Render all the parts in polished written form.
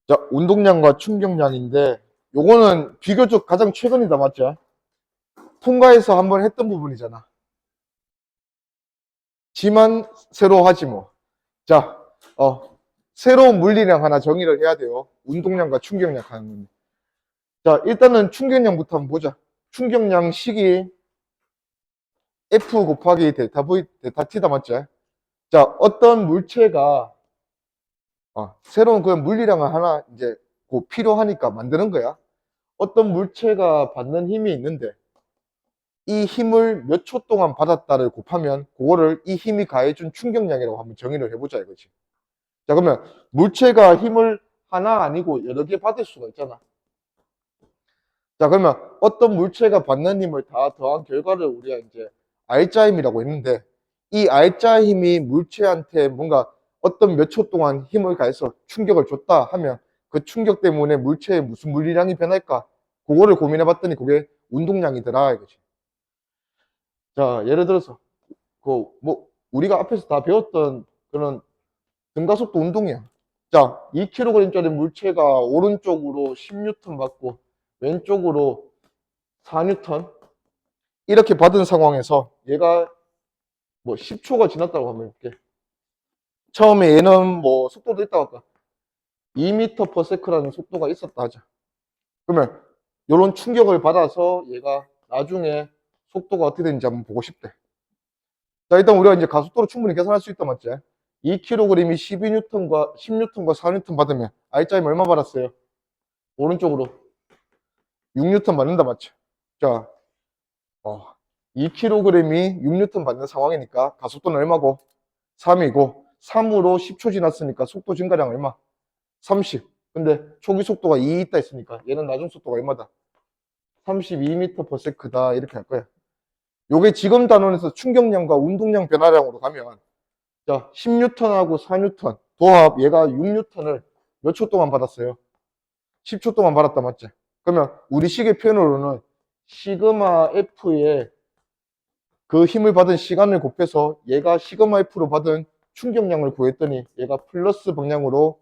자, 운동량과 충격량인데 요거는 비교적 가장 최근이다, 맞죠? 통과해서 한번 했던 부분이잖아. 지만 새로 하지 뭐. 자, 새로운 물리량 하나 정의를 해야 돼요. 운동량과 충격량 하는 건데. 자, 일단은 충격량부터 한번 보자. 충격량 식이 F 곱하기 델타 V, 델타 T다, 맞죠? 자, 어떤 물체가 새로운 그런 물리량을 하나 이제 그 필요하니까 만드는 거야. 어떤 물체가 받는 힘이 있는데 이 힘을 몇 초 동안 받았다를 곱하면 그거를 이 힘이 가해준 충격량이라고 한번 정의를 해보자 이거지. 자, 그러면 물체가 힘을 하나 아니고 여러 개 받을 수가 있잖아. 자, 그러면 어떤 물체가 받는 힘을 다 더한 결과를 우리가 이제 R자 힘이라고 했는데 이 R자 힘이 물체한테 뭔가 어떤 몇 초 동안 힘을 가해서 충격을 줬다 하면 그 충격 때문에 물체에 무슨 물리량이 변할까? 그거를 고민해 봤더니 그게 운동량이더라 이거지. 자, 예를 들어서 우리가 앞에서 다 배웠던 그런 등가속도 운동이야. 자, 2kg짜리 물체가 오른쪽으로 10N 받고 왼쪽으로 4N 이렇게 받은 상황에서 얘가 뭐 10초가 지났다고 하면 이렇게 처음에 얘는 뭐 속도도 있다고 할까? 2m/s라는 속도가 있었다 하자. 그러면 이런 충격을 받아서 얘가 나중에 속도가 어떻게 되는지 한번 보고 싶대. 자, 일단 우리가 이제 가속도로 충분히 계산할 수 있다, 맞지? 2kg이 12N과 10N과 4N 받으면 R자임 얼마 받았어요? 오른쪽으로 6N 받는다, 맞죠? 자, 2kg이 6N 받는 상황이니까 가속도는 얼마고? 3이고 3으로 10초 지났으니까 속도 증가량 얼마? 30. 근데 초기 속도가 2 있다 했으니까 얘는 나중 속도가 얼마다? 32m/s다 이렇게 할 거야. 요게 지금 단원에서 충격량과 운동량 변화량으로 가면 자, 10N하고 4N 도합 얘가 6N을 몇 초 동안 받았어요? 10초 동안 받았다, 맞지? 그러면 우리 식의 표현으로는 시그마 F의 그 힘을 받은 시간을 곱해서 얘가 시그마 F로 받은 충격량을 구했더니 얘가 플러스 방향으로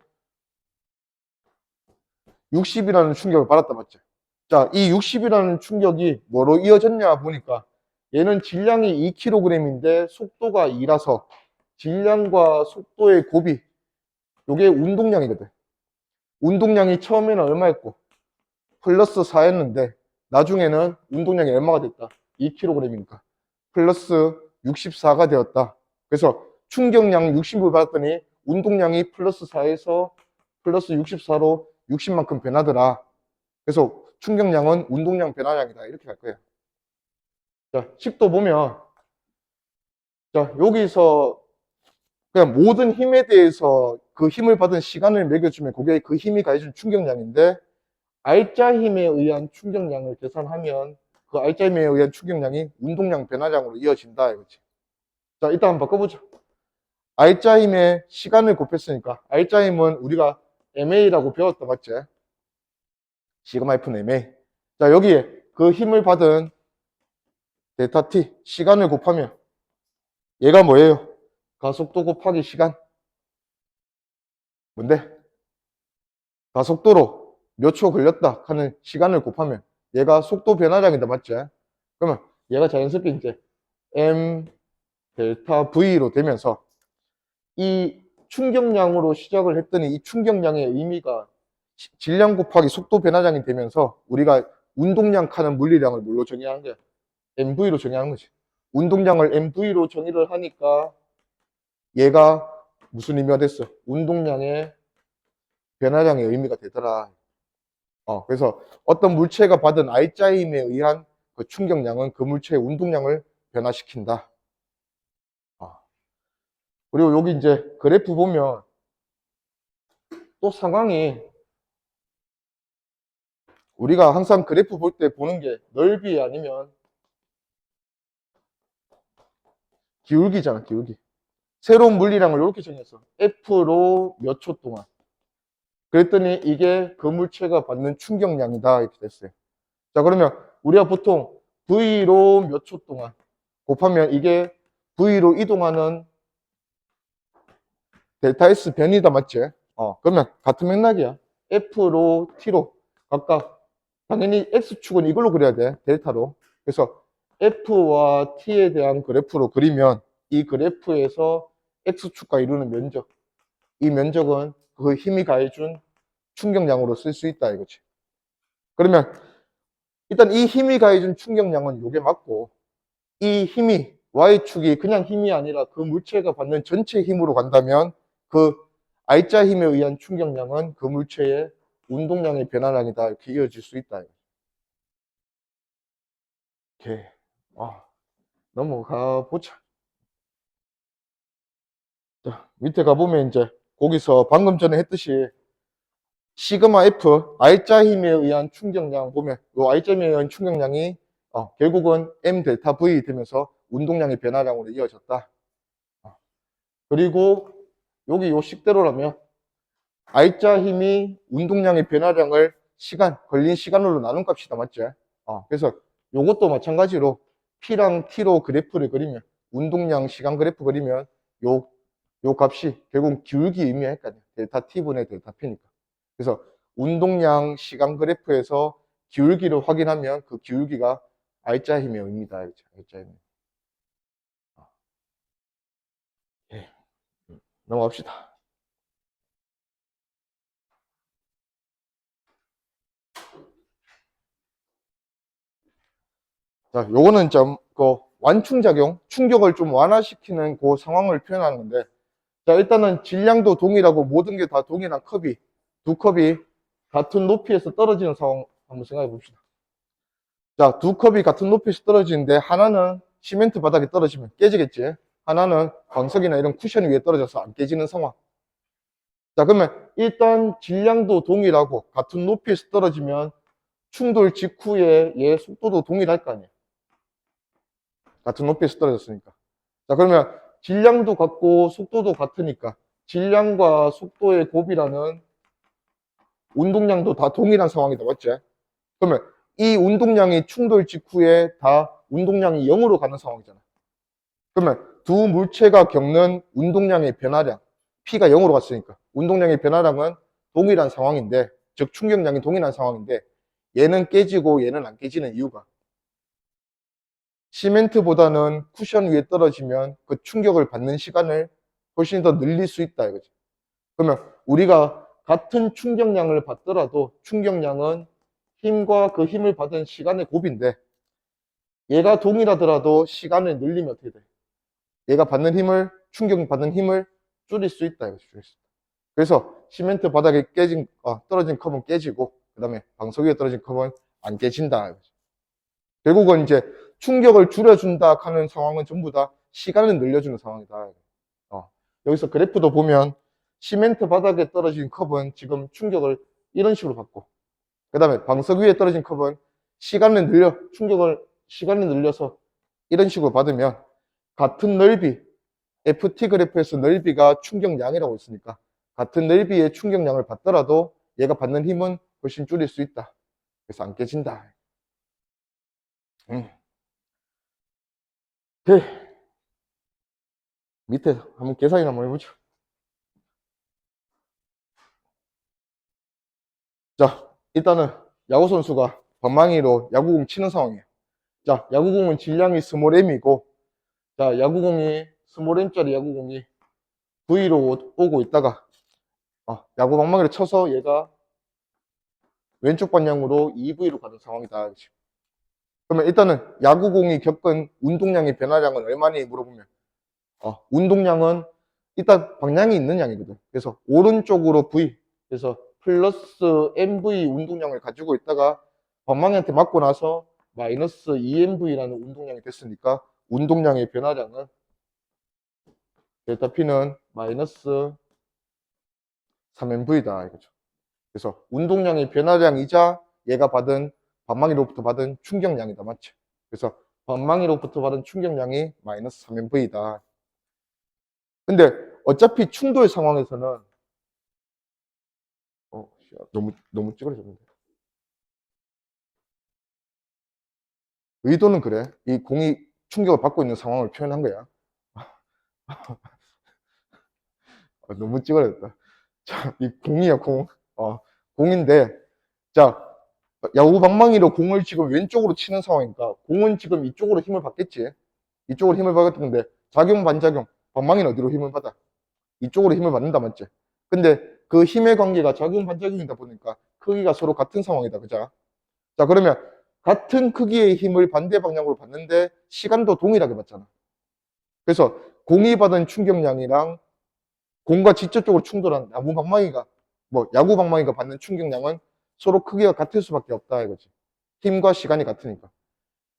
60이라는 충격을 받았다, 맞지? 자, 이 60이라는 충격이 뭐로 이어졌냐 보니까 얘는 질량이 2kg인데 속도가 2라서 질량과 속도의 곱이 이게 운동량이거든. 운동량이 처음에는 얼마였고 플러스 4였는데 나중에는 운동량이 얼마가 됐다? 2kg이니까 플러스 64가 되었다. 그래서 충격량 60을 받았더니 운동량이 플러스 4에서 플러스 64로 60만큼 변하더라. 그래서 충격량은 운동량 변화량이다. 이렇게 갈 거예요. 자, 식도 보면 자, 여기서 그냥 모든 힘에 대해서 그 힘을 받은 시간을 매겨주면 그게 그 힘이 가해준 충격량인데 R자 힘에 의한 충격량을 계산하면 그 R자 힘에 의한 충격량이 운동량 변화량으로 이어진다 이거지. 자, 일단 한번 바꿔보자. R자 힘의 시간을 곱했으니까 R자 힘은 우리가 MA라고 배웠다, 맞지? 시그마 F는 MA. 자, 여기에 그 힘을 받은 델타 T 시간을 곱하면 얘가 뭐예요? 가속도 곱하기 시간. 뭔데? 가속도로 몇 초 걸렸다 하는 시간을 곱하면 얘가 속도 변화량이다, 맞지? 그러면 얘가 자연스럽게 이제 M 델타 V로 되면서 이 충격량으로 시작을 했더니 이 충격량의 의미가 질량 곱하기 속도 변화량이 되면서 우리가 운동량 칸은 물리량을 뭘로 정의하는 거야? MV로 정의하는 거지. 운동량을 MV로 정의를 하니까 얘가 무슨 의미가 됐어? 운동량의 변화량의 의미가 되더라. 그래서 어떤 물체가 받은 R자 힘에 의한 그 충격량은 그 물체의 운동량을 변화시킨다. 그리고 여기 이제 그래프 보면 또 상황이 우리가 항상 그래프 볼 때 보는 게 넓이 아니면 기울기잖아, 기울기. 새로운 물리량을 이렇게 정했어. F로 몇 초 동안. 그랬더니 이게 그 물체가 받는 충격량이다 이렇게 됐어요. 자, 그러면 우리가 보통 V로 몇 초 동안 곱하면 이게 V로 이동하는 델타 S 변이다, 맞지? 그러면 같은 맥락이야. F로 T로 각각 당연히 X축은 이걸로 그려야 돼. 델타로. 그래서 F와 T에 대한 그래프로 그리면 이 그래프에서 X축과 이루는 면적, 이 면적은 그 힘이 가해준 충격량으로 쓸 수 있다 이거지. 그러면 일단 이 힘이 가해준 충격량은 요게 맞고, 이 힘이 Y축이 그냥 힘이 아니라 그 물체가 받는 전체 힘으로 간다면 그 R자 힘에 의한 충격량은 그 물체의 운동량의 변화량이다 이렇게 이어질 수 있다. 오케이. 넘어가 보자. 자, 밑에 가보면 이제 거기서 방금 전에 했듯이 시그마 F, R자 힘에 의한 충격량 보면 이 R자 힘에 의한 충격량이 결국은 M 델타 V 되면서 운동량의 변화량으로 이어졌다. 그리고 여기 요 식대로라면 R자 힘이 운동량의 변화량을 걸린 시간으로 나눈 값이다, 맞지? 그래서 요것도 마찬가지로 P랑 T로 그래프를 그리면, 운동량 시간 그래프 그리면 요 값이 결국 기울기 의미할 거 아니야. 델타 T분의 델타 P니까. 그래서 운동량 시간 그래프에서 기울기를 확인하면 그 기울기가 R자 힘의 의미다. R자 힘. 예. 넘어갑시다. 자, 요거는 좀, 완충작용, 충격을 좀 완화시키는 그 상황을 표현하는 건데, 자, 일단은 질량도 동일하고 모든 게 다 동일한 컵이, 두 컵이 같은 높이에서 떨어지는 상황 한번 생각해 봅시다. 자, 두 컵이 같은 높이에서 떨어지는데, 하나는 시멘트 바닥에 떨어지면 깨지겠지? 하나는 광석이나 이런 쿠션 위에 떨어져서 안 깨지는 상황. 자, 그러면 일단 질량도 동일하고 같은 높이에서 떨어지면 충돌 직후에 얘 속도도 동일할 거 아니야. 같은 높이에서 떨어졌으니까. 자, 그러면 질량도 같고 속도도 같으니까 질량과 속도의 곱이라는 운동량도 다 동일한 상황이다. 맞지? 그러면 이 운동량이 충돌 직후에 다 운동량이 0으로 가는 상황이잖아. 그러면 두 물체가 겪는 운동량의 변화량, P가 0으로 갔으니까 운동량의 변화량은 동일한 상황인데, 즉 충격량이 동일한 상황인데, 얘는 깨지고 얘는 안 깨지는 이유가 시멘트보다는 쿠션 위에 떨어지면 그 충격을 받는 시간을 훨씬 더 늘릴 수 있다 이거지. 그러면 우리가 같은 충격량을 받더라도 충격량은 힘과 그 힘을 받은 시간의 곱인데, 얘가 동일하더라도 시간을 늘리면 어떻게 돼? 얘가 받는 힘을, 충격받는 힘을 줄일 수 있다 이거지. 줄일 수 있다. 그래서 시멘트 바닥에 떨어진 컵은 깨지고, 그 다음에 방석 위에 떨어진 컵은 안 깨진다 이거지. 결국은 이제 충격을 줄여준다 하는 상황은 전부 다 시간을 늘려주는 상황이다. 여기서 그래프도 보면 시멘트 바닥에 떨어진 컵은 지금 충격을 이런 식으로 받고, 그 다음에 방석 위에 떨어진 컵은 시간을 늘려서 이런 식으로 받으면 같은 넓이, FT 그래프에서 넓이가 충격량이라고 있으니까 같은 넓이의 충격량을 받더라도 얘가 받는 힘은 훨씬 줄일 수 있다. 그래서 안 깨진다. 오케이. 밑에 한번 계산이나 한번 해보죠. 자, 일단은 야구 선수가 방망이로 야구공 치는 상황이에요. 자, 야구공은 질량이 스몰 m이고, 자, 스몰 m짜리 야구공이 V로 오고 있다가, 야구 방망이를 쳐서 얘가 왼쪽 방향으로 EV로 가는 상황이다. 그러면 일단은 야구공이 겪은 운동량의 변화량은 얼마니 물어보면, 운동량은 일단 방향이 있는 양이거든. 그래서 오른쪽으로 V, 그래서 플러스 MV 운동량을 가지고 있다가 방망이한테 맞고 나서 마이너스 EMV라는 운동량이 됐으니까 운동량의 변화량은 델타 P는 마이너스 3MV다 이거죠. 그래서 운동량의 변화량이자 얘가 방망이로부터 받은 충격량이다. 맞지? 그래서 방망이로부터 받은 충격량이 마이너스 3MV다. 근데 어차피 충돌 상황에서는 너무 찌그러졌는데. 의도는 그래. 이 공이 충격을 받고 있는 상황을 표현한 거야. 너무 찌그러졌다. 자, 이 공이야, 공. 공인데, 자, 야구 방망이로 공을 지금 왼쪽으로 치는 상황이니까 공은 지금 이쪽으로 힘을 받겠지. 이쪽으로 힘을 받았는데 작용 반작용. 방망이는 어디로 힘을 받아? 이쪽으로 힘을 받는다 맞지? 근데 그 힘의 관계가 작용 반작용이다 보니까 크기가 서로 같은 상황이다. 그죠? 자, 그러면 같은 크기의 힘을 반대 방향으로 받는데 시간도 동일하게 받잖아. 그래서 공이 받은 충격량이랑 공과 직접적으로 충돌한 야구 방망이가 받는 충격량은 서로 크기가 같을 수밖에 없다 이거지. 힘과 시간이 같으니까.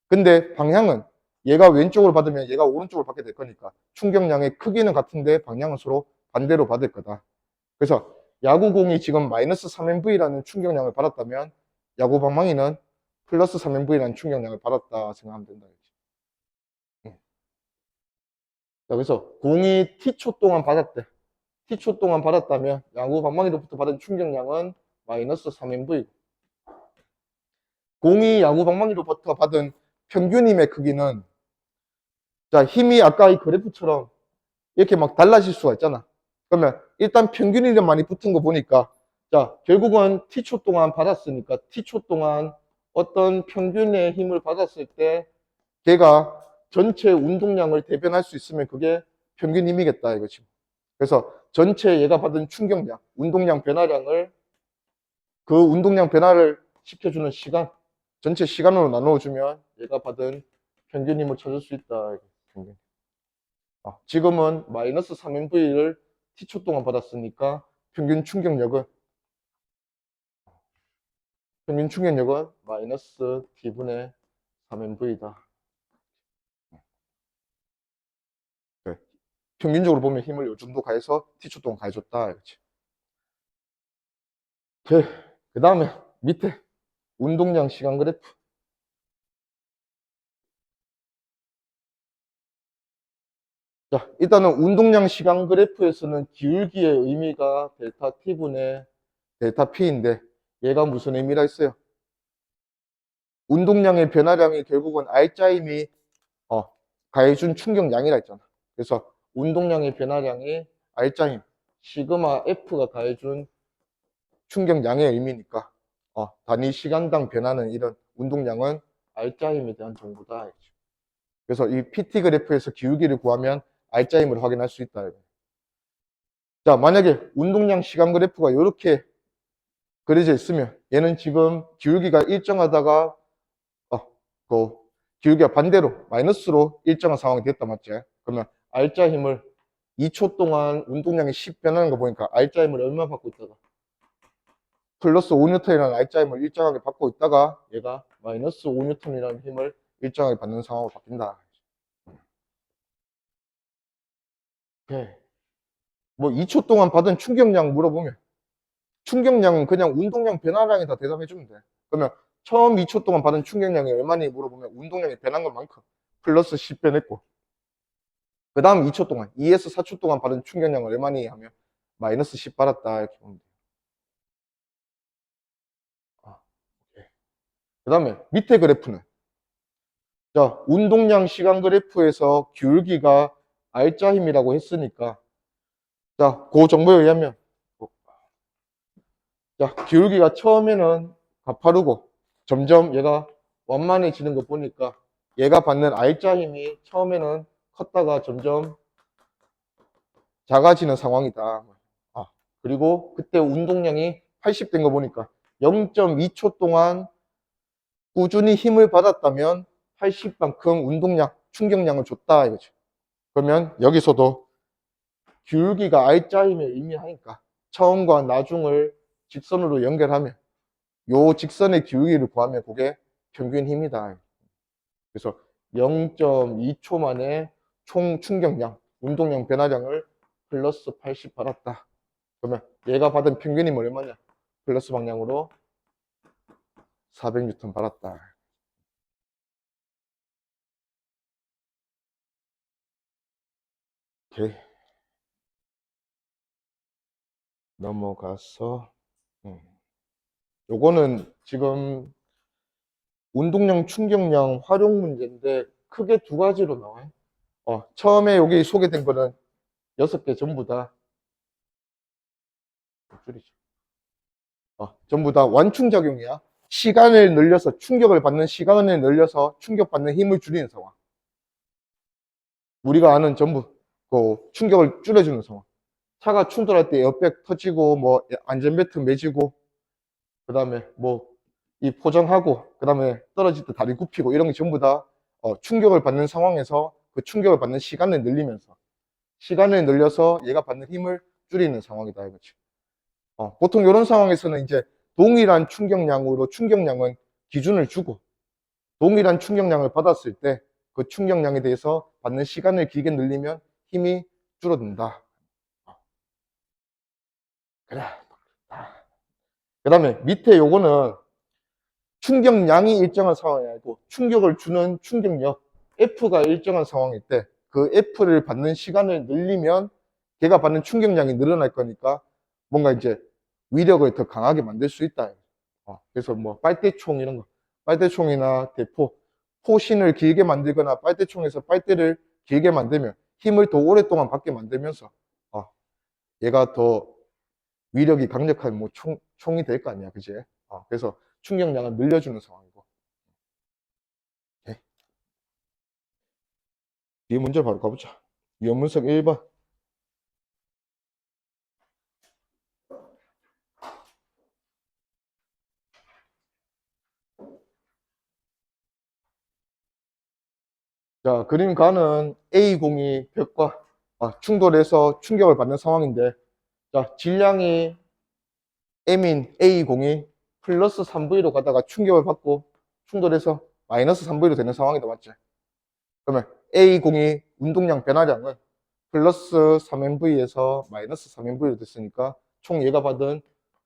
근데 방향은 얘가 왼쪽으로 받으면 얘가 오른쪽으로 받게 될 거니까 충격량의 크기는 같은데 방향은 서로 반대로 받을 거다. 그래서 야구공이 지금 마이너스 3MV라는 충격량을 받았다면 야구 방망이는 플러스 3MV라는 충격량을 받았다 생각하면 된다. 응. 자, 그래서 공이 T초 동안 받았대. T초 동안 받았다면 야구 방망이로부터 받은 충격량은 마이너스 3MV. 공이 야구 방망이로부터 받은 평균 힘의 크기는 자, 힘이 아까 이 그래프처럼 이렇게 막 달라질 수가 있잖아. 그러면 일단 평균이랑 많이 붙은 거 보니까 자, 결국은 T초 동안 받았으니까 T초 동안 어떤 평균의 힘을 받았을 때 걔가 전체 운동량을 대변할 수 있으면 그게 평균 힘이겠다 이거지. 그래서 전체 얘가 받은 충격량, 운동량 변화량을 그 운동량 변화를 시켜주는 시간, 전체 시간으로 나누어주면 얘가 받은 평균 힘을 찾을 수 있다. 평균. 지금은 마이너스 3MV를 T초 동안 받았으니까 평균 충격력은 마이너스 T분의 3MV다. 그래. 평균적으로 보면 힘을 요 정도 가해서 T초 동안 가해줬다. 이렇지. 그 다음에 밑에 운동량 시간 그래프. 자, 일단은 운동량 시간 그래프에서는 기울기의 의미가 델타 T분의 델타 P인데 얘가 무슨 의미라 했어요? 운동량의 변화량이 결국은 R자임이 가해준 충격량이라 했잖아. 그래서 운동량의 변화량이 R자임, 시그마 F가 가해준 충격량의 의미니까 단위 시간당 변하는 이런 운동량은 R자임에 대한 정보다. 그래서 이 PT 그래프에서 기울기를 구하면 R자임을 확인할 수 있다. 자, 만약에 운동량 시간 그래프가 이렇게 그려져 있으면 얘는 지금 기울기가 일정하다가 그 기울기가 반대로 마이너스로 일정한 상황이 됐다 맞지? 그러면 R자 힘을 2초 동안 운동량이 10 변하는 거 보니까 R자 힘을 얼마 받고 있다가 플러스 5N이라는 R자 힘을 일정하게 받고 있다가 얘가 마이너스 5N이라는 힘을 일정하게 받는 상황으로 바뀐다. 오케이. 뭐 2초 동안 받은 충격량 물어보면 충격량은 그냥 운동량 변화량에 다 대답해주면 돼. 그러면 처음 2초 동안 받은 충격량이 얼마니 물어보면 운동량이 변한 것만큼 플러스 10 변했고 그 다음 2초 동안 2에서 4초 동안 받은 충격량을 얼마니 하면 마이너스 10 받았다 이렇게 보면 돼. 그 다음에 밑에 그래프는 자 운동량 시간 그래프에서 기울기가 R자 힘이라고 했으니까 자그 정보에 의하면 자 기울기가 처음에는 가파르고 점점 얘가 완만해지는 거 보니까 얘가 받는 R자 힘이 처음에는 컸다가 점점 작아지는 상황이다. 그리고 그때 운동량이 80 된 거 보니까 0.2초 동안 꾸준히 힘을 받았다면 80만큼 운동량, 충격량을 줬다 이거죠. 그러면 여기서도 기울기가 R자임을 의미하니까 처음과 나중을 직선으로 연결하면 요 직선의 기울기를 구하면 그게 평균 힘이다. 그래서 0.2초 만에 총 충격량, 운동량 변화량을 플러스 80 받았다. 그러면 얘가 받은 평균 힘은 얼마냐? 플러스 방향으로 400N 받았다. 오케이. 넘어가서 요거는 지금 운동량, 충격량, 활용 문제인데 크게 두 가지로 나와요. 처음에 여기 소개된 거는 6개 전부 다 줄이죠. 전부 다 완충작용이야. 시간을 늘려서 충격을 받는 시간을 늘려서 충격받는 힘을 줄이는 상황. 우리가 아는 전부 그 충격을 줄여주는 상황. 차가 충돌할 때 에어백 터지고 뭐 안전벨트 매지고 그다음에 뭐 이 포장하고 그다음에 떨어질 때 다리 굽히고 이런 게 전부 다 충격을 받는 상황에서 그 충격을 받는 시간을 늘리면서 시간을 늘려서 얘가 받는 힘을 줄이는 상황이다 이거지. 보통 이런 상황에서는 이제 동일한 충격량으로 충격량은 기준을 주고 동일한 충격량을 받았을 때 그 충격량에 대해서 받는 시간을 길게 늘리면 힘이 줄어든다. 그래. 그 다음에 밑에 요거는 충격량이 일정한 상황이 아니고 충격을 주는 충격력 F가 일정한 상황일 때 그 F를 받는 시간을 늘리면 걔가 받는 충격량이 늘어날 거니까 뭔가 이제 위력을 더 강하게 만들 수 있다. 그래서 뭐 빨대총 이런 거 빨대총이나 대포 포신을 길게 만들거나 빨대총에서 빨대를 길게 만들면 힘을 더 오랫동안 받게 만들면서 얘가 더 위력이 강력한 뭐 총이 될 거 아니야, 그지? 그래서 충격량을 늘려주는 상황이고. 오케이. 뒤에 문제 바로 가보자. 위험문석 1번. 자, 그림 가는 A공이 벽과 충돌해서 충격을 받는 상황인데, 자, 질량이 M인 A공이 플러스 3V로 가다가 충격을 받고 충돌해서 마이너스 3V로 되는 상황이다, 맞지? 그러면 A공이 운동량 변화량은 플러스 3MV에서 마이너스 3MV로 됐으니까 총 얘가 받은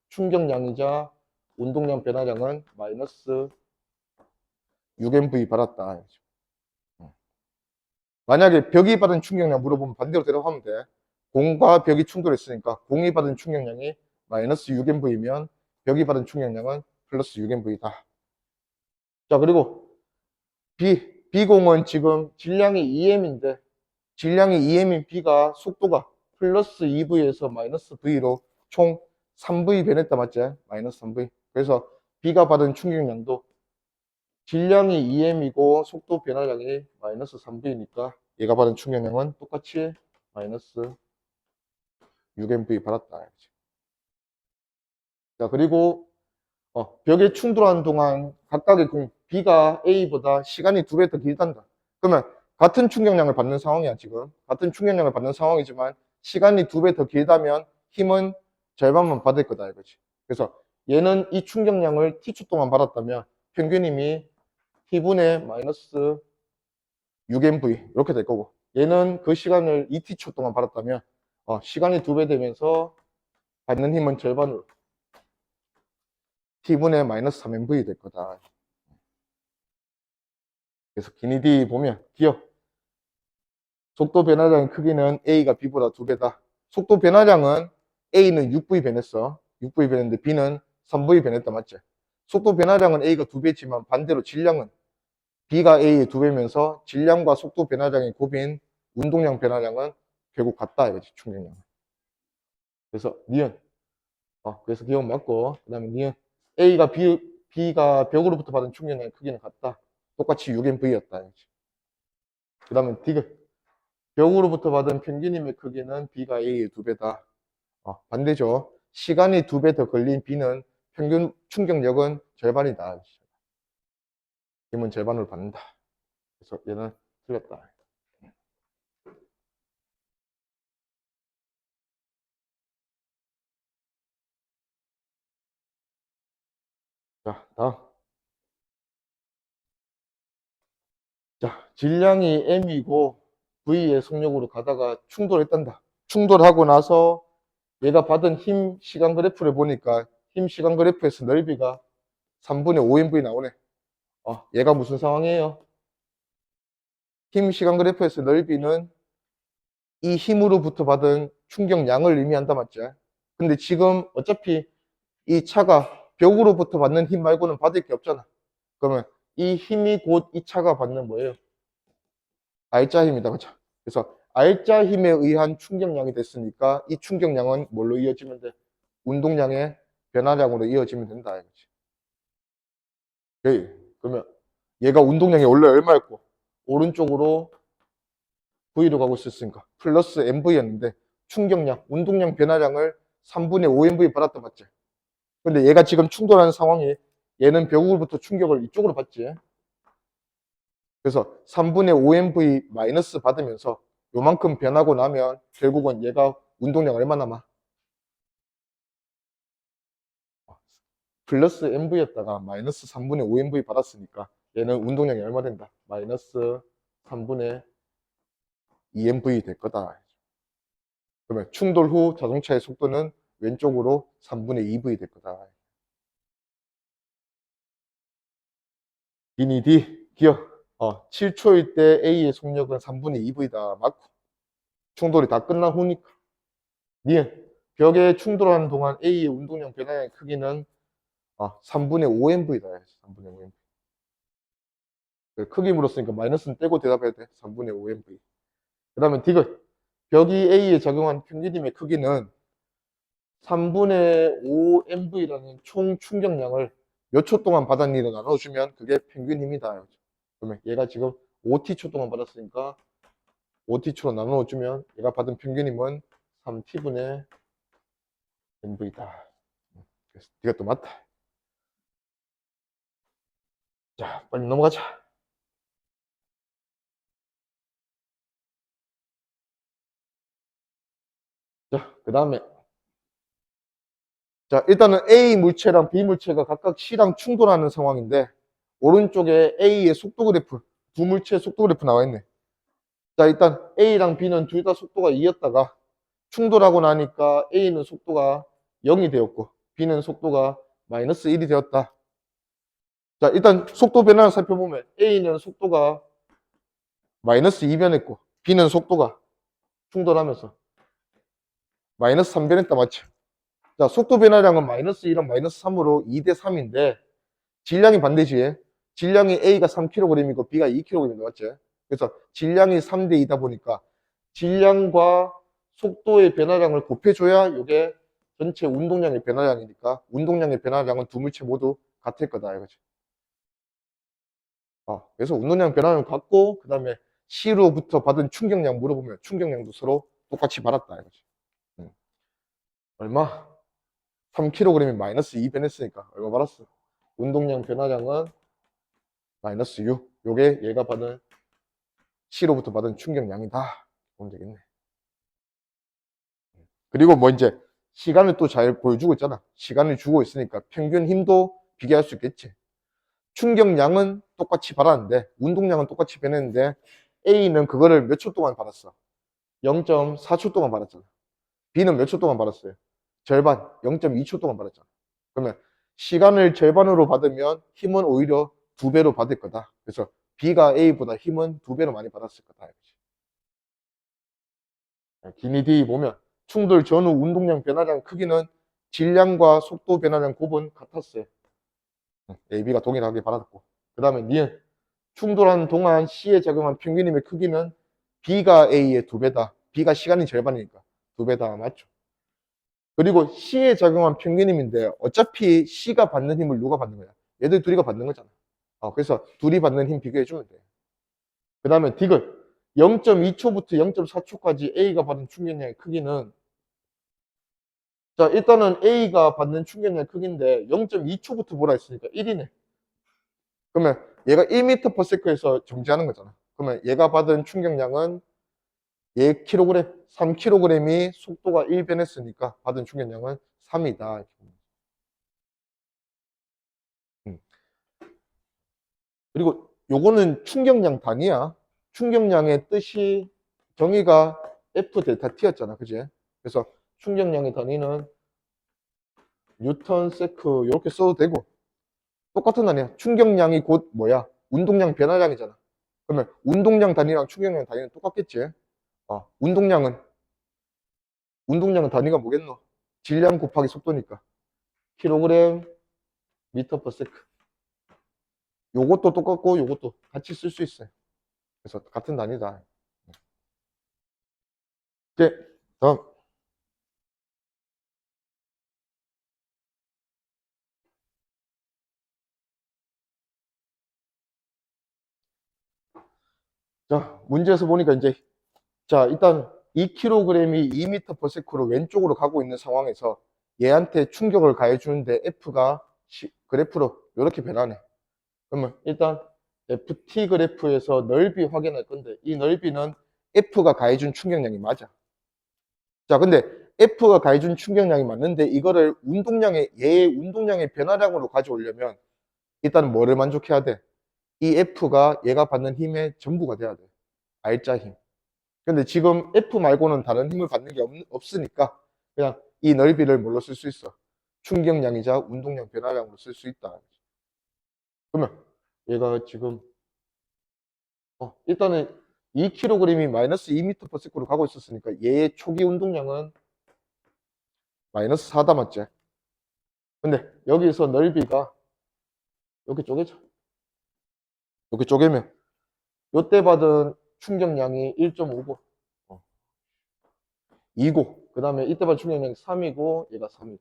충격량이자 운동량 변화량은 마이너스 6MV 받았다. 만약에 벽이 받은 충격량 물어보면 반대로 대답하면 돼. 공과 벽이 충돌했으니까 공이 받은 충격량이 마이너스 6MV면 벽이 받은 충격량은 플러스 6MV다. 자, 그리고 B공은 지금 질량이 2M인데 질량이 2M인 B가 속도가 플러스 2V에서 마이너스 V로 총 3V 변했다, 맞지? 마이너스 3V. 그래서 B가 받은 충격량도 질량이 2M이고 속도 변화량이 마이너스 3V니까 얘가 받은 충격량은 똑같이 마이너스 6MV 받았다. 자, 그리고 벽에 충돌하는 동안 각각의 공 B가 A보다 시간이 2배 더 길단다. 그러면 같은 충격량을 받는 상황이야, 지금. 같은 충격량을 받는 상황이지만 시간이 2배 더 길다면 힘은 절반만 받을 거다, 이거지. 그래서 얘는 이 충격량을 T초 동안 받았다면 평균 힘이 T분의 마이너스 6MV 이렇게 될 거고 얘는 그 시간을 2T초 동안 받았다면 시간이 2배 되면서 받는 힘은 절반으로 T분의 마이너스 3MV 될 거다. 그래서 기니디 보면 기억 속도 변화량의 크기는 A가 B보다 2배다. 속도 변화량은 A는 6V 변했어. 6V 변했는데 B는 3V 변했다, 맞지? 속도 변화량은 A가 2배지만 반대로 질량은 B가 A의 2배면서 질량과 속도 변화량의 곱인 운동량 변화량은 결국 같다 이거지, 충격량. 그래서 니은 그래서 기억 맞고 그 다음에 니은 A가 B가 벽으로부터 받은 충격량의 크기는 같다. 똑같이 6MV였다. 그 다음에 디귿 벽으로부터 받은 평균 힘의 크기는 B가 A의 2배다. 반대죠. 시간이 2배 더 걸린 B는 평균 충격력은 절반이다. 힘은 절반으로 받는다. 그래서 얘는 틀렸다. 자, 다음. 자, 질량이 M이고 V의 속력으로 가다가 충돌했단다. 충돌하고 나서 얘가 받은 힘 시간 그래프를 보니까 힘 시간 그래프에서 넓이가 3분의 5MV 나오네. 얘가 무슨 상황이에요? 힘 시간 그래프에서 넓이는 이 힘으로부터 받은 충격량을 의미한다, 맞지? 근데 지금 어차피 이 차가 벽으로부터 받는 힘 말고는 받을 게 없잖아. 그러면 이 힘이 곧 이 차가 받는 뭐예요? R자 힘이다, 그죠? 그래서 R자 힘에 의한 충격량이 됐으니까 이 충격량은 뭘로 이어지면 돼? 운동량의 변화량으로 이어지면 된다 이거지. 오케이. 그러면 얘가 운동량이 원래 얼마였고 오른쪽으로 V로 가고 있었으니까 플러스 MV였는데 충격량, 운동량 변화량을 3분의 5MV 받았다 맞지? 근데 얘가 지금 충돌하는 상황이 얘는 벽으로부터 충격을 이쪽으로 받지. 그래서 3분의 5MV 마이너스 받으면서 요만큼 변하고 나면 결국은 얘가 운동량 얼마 남아? 플러스 MV였다가 마이너스 3분의 5MV 받았으니까 얘는 운동량이 얼마 된다? 마이너스 3분의 2MV 될 거다. 그러면 충돌 후 자동차의 속도는 왼쪽으로 3분의 2V 될 거다. 기니 D, 기억. 7초일 때 A의 속력은 3분의 2V다. 맞고. 충돌이 다 끝난 후니까. 니은, 벽에 충돌하는 동안 A의 운동량 변화의 크기는 3분의 5MV다. 3분의 5MV. 크기 물었으니까 마이너스는 떼고 대답해야 돼. 3분의 5MV. 그 다음에 디귿. 벽이 A에 적용한 평균힘의 크기는 3분의 5MV라는 총 충격량을 몇 초 동안 받았니를 나눠주면 그게 평균 힘이다. 그러면 얘가 지금 5T초 동안 받았으니까 5T초로 나눠주면 얘가 받은 평균 힘은 3T분의 MV다. 그래서 이것도 맞다. 자, 빨리 넘어가자. 자, 그 다음에 자, 일단은 A 물체랑 B 물체가 각각 C랑 충돌하는 상황인데 오른쪽에 A의 속도 그래프, 두 물체의 속도 그래프 나와 있네. 자, 일단 A랑 B는 둘 다 속도가 2였다가 충돌하고 나니까 A는 속도가 0이 되었고 B는 속도가 마이너스 1이 되었다. 자, 일단 속도 변화를 살펴보면 A는 속도가 마이너스 2 변했고 B는 속도가 충돌하면서 마이너스 3 변했다 맞죠? 자, 속도 변화량은 마이너스 1은 마이너스 3으로 2대 3인데 질량이 반대지. 질량이 A가 3kg이고 B가 2kg입니다. 맞죠? 그래서 질량이 3대 2다 보니까 질량과 속도의 변화량을 곱해줘야 이게 전체 운동량의 변화량이니까 운동량의 변화량은 두 물체 모두 같을 거다 이거지. 그래서 운동량 변화량 같고 그 다음에 C로부터 받은 충격량 물어보면 충격량도 서로 똑같이 받았다 이거지. 얼마? 3kg이 마이너스 2 변했으니까 얼마 받았어? 운동량 변화량은 마이너스 6. 요게 얘가 받은 C로부터 받은 충격량이다. 보면 되겠네. 그리고 뭐 이제 시간을 또 잘 보여주고 있잖아. 시간을 주고 있으니까 평균 힘도 비교할 수 있겠지. 충격량은 똑같이 받았는데 운동량은 똑같이 변했는데 A는 그거를 몇 초 동안 받았어? 0.4초 동안 받았잖아. B는 몇 초 동안 받았어요? 절반, 0.2초 동안 받았잖아. 그러면 시간을 절반으로 받으면 힘은 오히려 2배로 받을 거다. 그래서 B가 A보다 힘은 2배로 많이 받았을 거다. 기니 D 보면 충돌 전후 운동량 변화량 크기는 질량과 속도 변화량 곱은 같았어요. AB가 동일하게 받았고. 그 다음에 니은 충돌하는 동안 C에 적용한 평균임의 크기는 B가 A의 2배다. B가 시간이 절반이니까 2배다. 맞죠? 그리고 C에 적용한 평균임인데 어차피 C가 받는 힘을 누가 받는 거야? 얘들 둘이가 받는 거잖아. 그래서 둘이 받는 힘 비교해주면 돼. 그 다음에 D글 0.2초부터 0.4초까지 A가 받은 충격량의 크기는 자, 일단은 A가 받는 충격량 크기인데 0.2초부터 뭐라 했으니까 1이네. 그러면 얘가 1m/s에서 정지하는 거잖아. 그러면 얘가 받은 충격량은 얘 킬로그램, 3kg이 속도가 1 변했으니까 받은 충격량은 3이다. 그리고 요거는 충격량 단위야. 충격량의 뜻이 정의가 F 델타 T였잖아. 그지? 그래서 충격량의 단위는 뉴턴 세크 이렇게 써도 되고 똑같은 단위야. 충격량이 곧 뭐야? 운동량 변화량이잖아. 그러면 운동량 단위랑 충격량 단위는 똑같겠지? 운동량은 단위가 뭐겠노? 질량 곱하기 속도니까. 킬로그램 미터 퍼 세크. 요것도 똑같고 요것도 같이 쓸 수 있어요. 그래서 같은 단위다. 이제 다음 문제에서 보니까 이제, 자, 일단 2kg이 2m/s로 왼쪽으로 가고 있는 상황에서 얘한테 충격을 가해주는데 F가 그래프로 이렇게 변하네. 그러면 일단 FT 그래프에서 넓이 확인할 건데 이 넓이는 F가 가해준 충격량이 맞아. 자, 근데 F가 가해준 충격량이 맞는데 이거를 얘의 운동량의 변화량으로 가져오려면 일단 뭐를 만족해야 돼? 이 F가 얘가 받는 힘의 전부가 돼야 돼. R자 힘. 근데 지금 F 말고는 다른 힘을 받는 게 없으니까 그냥 이 넓이를 뭘로 쓸 수 있어? 충격량이자 운동량 변화량으로 쓸 수 있다. 그러면 얘가 지금 일단은 2kg이 마이너스 2m/s로 가고 있었으니까 얘의 초기 운동량은 마이너스 4다 맞지? 근데 여기서 넓이가 이렇게 쪼개져. 이렇게 쪼개면 요때 받은 충격량이 1.5고 2고 그 다음에 이때 받은 충격량이 3이고 얘가 3이고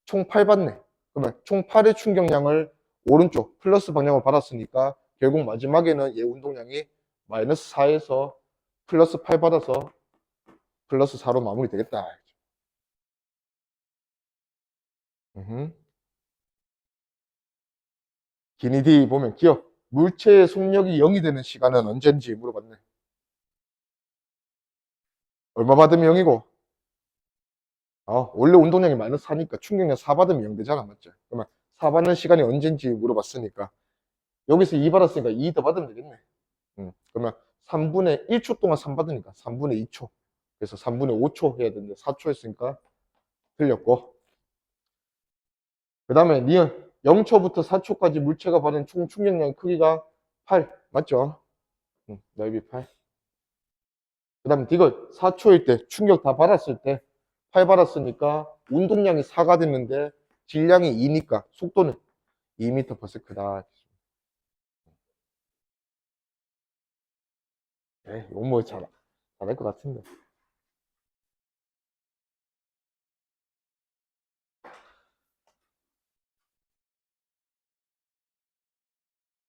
총 8 받네. 그러면 총 8의 충격량을 오른쪽 플러스 방향으로 받았으니까 결국 마지막에는 얘 운동량이 마이너스 4에서 플러스 8 받아서 플러스 4로 마무리 되겠다. 기니디 보면 기억 물체의 속력이 0이 되는 시간은 언제인지 물어봤네. 얼마 받으면 0이고 원래 운동량이 마이너스 4니까 충격량 4 받으면 0 되잖아 맞죠? 그러면 4 받는 시간이 언제인지 물어봤으니까 여기서 2 받았으니까 2 더 받으면 되겠네. 그러면 3분의 1초 동안 3 받으니까 3분의 2초 그래서 3분의 5초 해야 되는데 4초 했으니까 틀렸고 그 다음에 니은 0초부터 4초까지 물체가 받은 총 충격량 크기가 8 맞죠? 넓이 8 그 다음에 디귿 4초일 때 충격 다 받았을 때 8 받았으니까 운동량이 4가 됐는데 질량이 2니까 속도는 2m/s다. 네, 이거 뭐 잘할 것 같은데.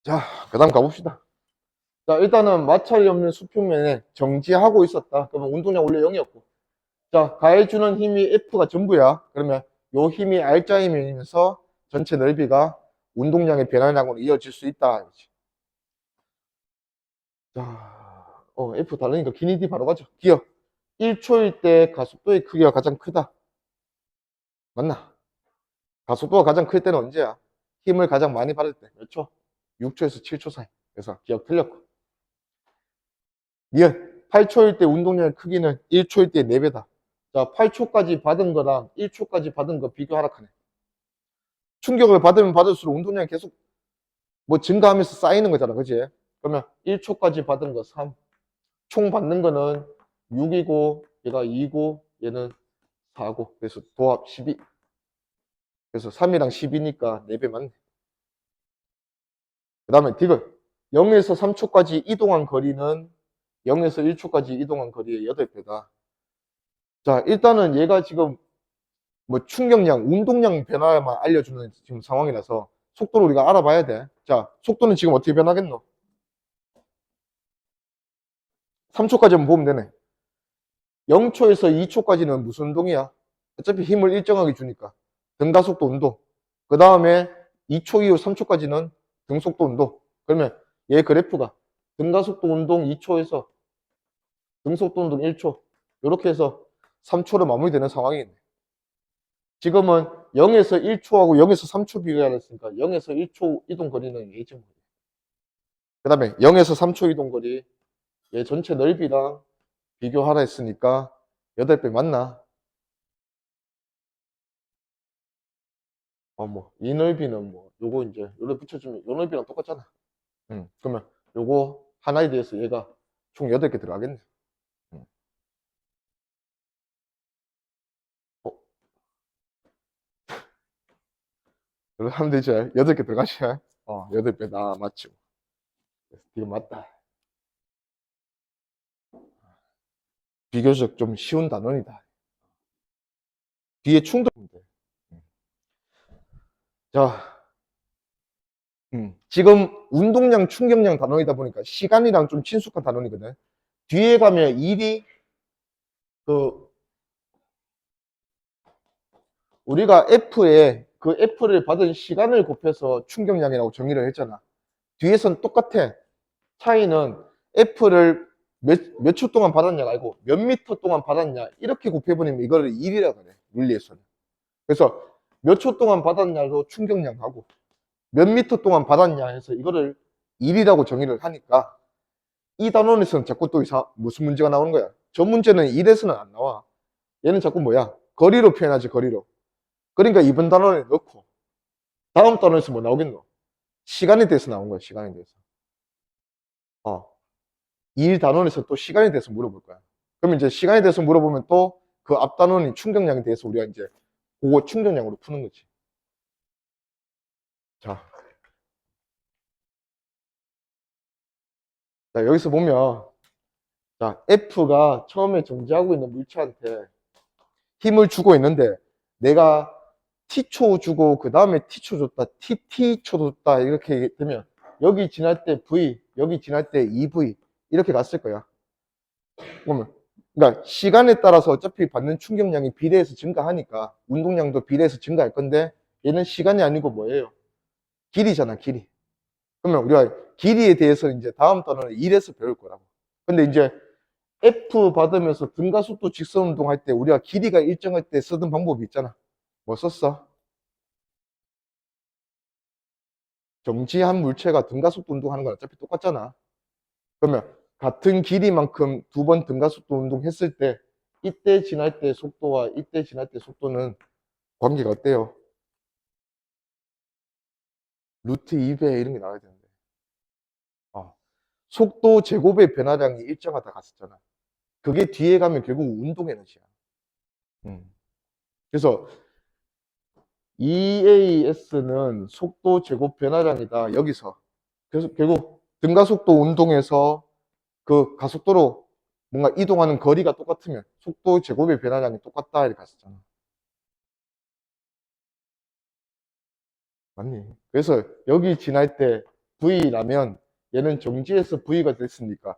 자, 그 다음 가봅시다. 자, 일단은 마찰이 없는 수평면에 정지하고 있었다. 그러면 운동량 원래 0이었고. 자, 가해주는 힘이 F가 전부야. 그러면 요 힘이 R자 힘이면서 전체 넓이가 운동량의 변화량으로 이어질 수 있다. 자, F 다르니까 기니디 바로 가죠. 기억. 1초일 때 가속도의 크기가 가장 크다. 맞나? 가속도가 가장 클 때는 언제야? 힘을 가장 많이 받을 때. 몇 초? 6초에서 7초 사이. 그래서 기억 틀렸고. 니은 8초일 때 운동량의 크기는 1초일 때 4배다. 자, 8초까지 받은 거랑 1초까지 받은 거 비교하라 하네. 충격을 받으면 받을수록 운동량이 계속 뭐 증가하면서 쌓이는 거잖아. 그지? 그러면 1초까지 받은 거 3. 총 받는 거는 6이고 얘가 2고 얘는 4고 그래서 도합 12. 그래서 3이랑 10이니까 4배 맞네. 그 다음에 디귿 0에서 3초까지 이동한 거리는 0에서 1초까지 이동한 거리의 8배다. 자, 일단은 얘가 지금 뭐 충격량, 운동량 변화만 알려주는 지금 상황이라서 속도를 우리가 알아봐야 돼. 자, 속도는 지금 어떻게 변하겠노? 3초까지만 보면 되네. 0초에서 2초까지는 무슨 운동이야? 어차피 힘을 일정하게 주니까. 등가속도 운동. 그 다음에 2초 이후 3초까지는 등속도 운동. 그러면 얘 그래프가 등가속도 운동 2초에서 등속도 운동 1초. 이렇게 해서 3초로 마무리되는 상황이네. 지금은 0에서 1초하고 0에서 3초 비교하였으니까 0에서 1초 이동 거리는 A지. 그 다음에 0에서 3초 이동 거리 얘 전체 넓이랑 비교하라 했으니까 8배 맞나? 이 넓이는 요거 이제 요래 붙여주면 요 넓이랑 똑같잖아. 그러면 요거 하나에 대해서 얘가 총 8개 들어가겠네. 어, 그렇게 하면 되죠. 8개 들어가셔. 8배 나 맞죠. 이거 맞다. 비교적 좀 쉬운 단원이다. 뒤에 충돌인데. 자, 지금 운동량, 충격량 단원이다 보니까 시간이랑 좀 친숙한 단원이거든. 뒤에 가면 일이 우리가 F에 그 F를 받은 시간을 곱해서 충격량이라고 정의를 했잖아. 뒤에선 똑같아. 차이는 F를 몇 초 동안 받았냐가 아니고 몇 미터 동안 받았냐 이렇게 곱해버리면 이거를 1이라고 그래. 물리에서는. 그래서 몇 초 동안 받았냐도 충격량하고 몇 미터 동안 받았냐 해서 이거를 1이라고 정의를 하니까 이 단원에서는 자꾸 또 무슨 문제가 나오는 거야. 저 문제는 1에서는 안 나와. 얘는 자꾸 뭐야? 거리로 표현하지, 거리로. 그러니까 이번 단원에 넣고 다음 단원에서 뭐 나오겠노? 시간에 대해서 나온 거야, 시간에 대해서. 이 단원에서 또 시간에 대해서 물어볼 거야. 그러면 이제 시간에 대해서 물어보면 또 그 앞 단원인 충격량에 대해서 우리가 이제 그거 충격량으로 푸는 거지. 자, 여기서 보면 자, F가 처음에 정지하고 있는 물체한테 힘을 주고 있는데 내가 T초 주고 그 다음에 T초 줬다, TT초 줬다 이렇게 되면 여기 지날 때 V, 여기 지날 때 2V 이렇게 갔을 거야. 그러면 그러니까 시간에 따라서 어차피 받는 충격량이 비례해서 증가하니까 운동량도 비례해서 증가할 건데 얘는 시간이 아니고 뭐예요? 길이잖아, 길이. 그러면 우리가 길이에 대해서 이제 다음 단원에 1에서 배울 거라고. 근데 이제 F 받으면서 등가속도 직선 운동할 때 우리가 길이가 일정할 때 쓰던 방법이 있잖아. 뭐 썼어? 정지한 물체가 등가속도 운동하는 건 어차피 똑같잖아. 그러면 같은 길이만큼 두 번 등가속도 운동했을 때 이때 지날 때 속도와 이때 지날 때 속도는 관계가 어때요? 루트 2배 이런 게 나와야 되는데. 속도 제곱의 변화량이 일정하다 갔었잖아. 그게 뒤에 가면 결국 운동 에너지야. 그래서 EAS는 속도 제곱 변화량이다. 여기서. 그래서 결국 등가속도 운동에서 그 가속도로 뭔가 이동하는 거리가 똑같으면 속도 제곱의 변화량이 똑같다. 이렇게 갔었잖아. 맞니? 그래서 여기 지날 때 V라면 얘는 정지해서 V가 됐으니까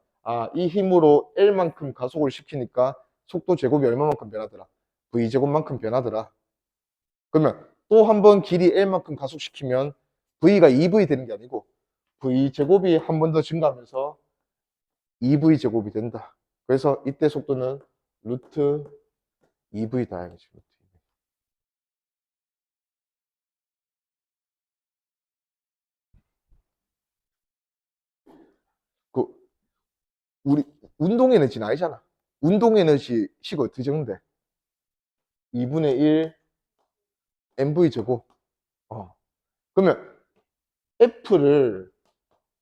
이 힘으로 L만큼 가속을 시키니까 속도 제곱이 얼마만큼 변하더라? V제곱만큼 변하더라. 그러면 또 한 번 길이 L만큼 가속시키면 V가 2V 되는 게 아니고 V제곱이 한 번 더 증가하면서 2V제곱이 된다. 그래서 이때 속도는 루트 2V다. 이거지. 그 우리 운동 에너지는 아니잖아. 운동 에너지 식을 어떻게 적는데? 2분의 1 mv 제곱. 그러면 F를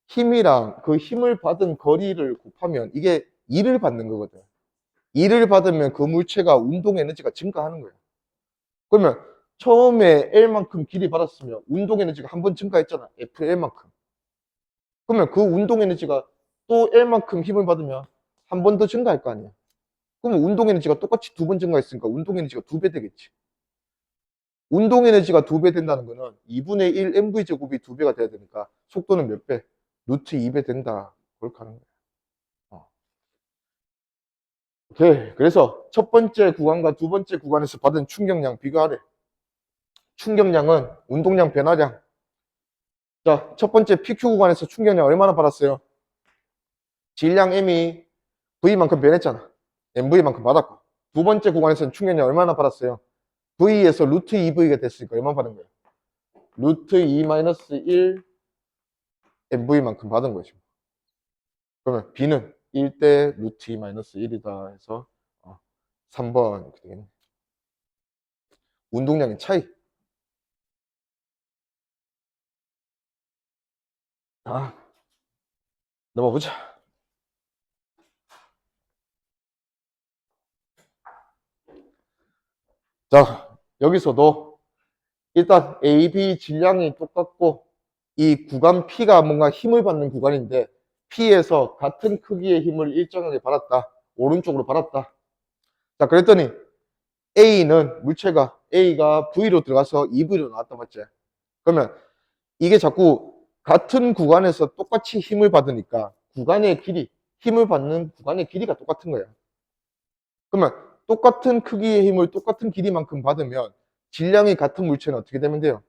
힘이랑 그 힘을 받은 거리를 곱하면 이게 2를 받는 거거든. 2를 받으면 그 물체가 운동 에너지가 증가하는 거예요. 그러면 처음에 L만큼 길이 받았으면 운동 에너지가 한 번 증가했잖아. FL만큼. 그러면 그 운동 에너지가 또 L만큼 힘을 받으면 한 번 더 증가할 거 아니야. 그러면 운동 에너지가 똑같이 두 번 증가했으니까 운동 에너지가 2배 되겠지. 운동 에너지가 2배 된다는 거는 2분의 1 mv 제곱이 2배가 돼야 되니까 속도는 몇 배? 루트 2배 된다. 그렇게 하는 거야. 오케이. 그래서 첫 번째 구간과 두 번째 구간에서 받은 충격량 비교하래. 충격량은 운동량 변화량. 자, 첫 번째 PQ 구간에서 충격량 얼마나 받았어요? 질량 M이 V만큼 변했잖아. MV만큼 받았고. 두 번째 구간에서는 충격량 얼마나 받았어요? V에서 루트 2V가 됐으니까 얼마 받은 거예요? 루트 2-1 MV만큼 받은 거죠. 그러면 B는 1대 루트 2-1이다 해서 3번 이렇게 되겠네. 운동량의 차이. 넘어보자. 자, 여기서도 일단 A, B 질량이 똑같고 이 구간 P가 뭔가 힘을 받는 구간인데 P에서 같은 크기의 힘을 일정하게 받았다. 오른쪽으로 받았다. 자, 그랬더니 A는 물체가 A가 V로 들어가서 2V로 나왔다 맞지? 그러면 이게 자꾸 같은 구간에서 똑같이 힘을 받으니까 구간의 길이, 힘을 받는 구간의 길이가 똑같은 거야. 그러면 똑같은 크기의 힘을 똑같은 길이만큼 받으면 질량이 같은 물체는 어떻게 되면 돼요?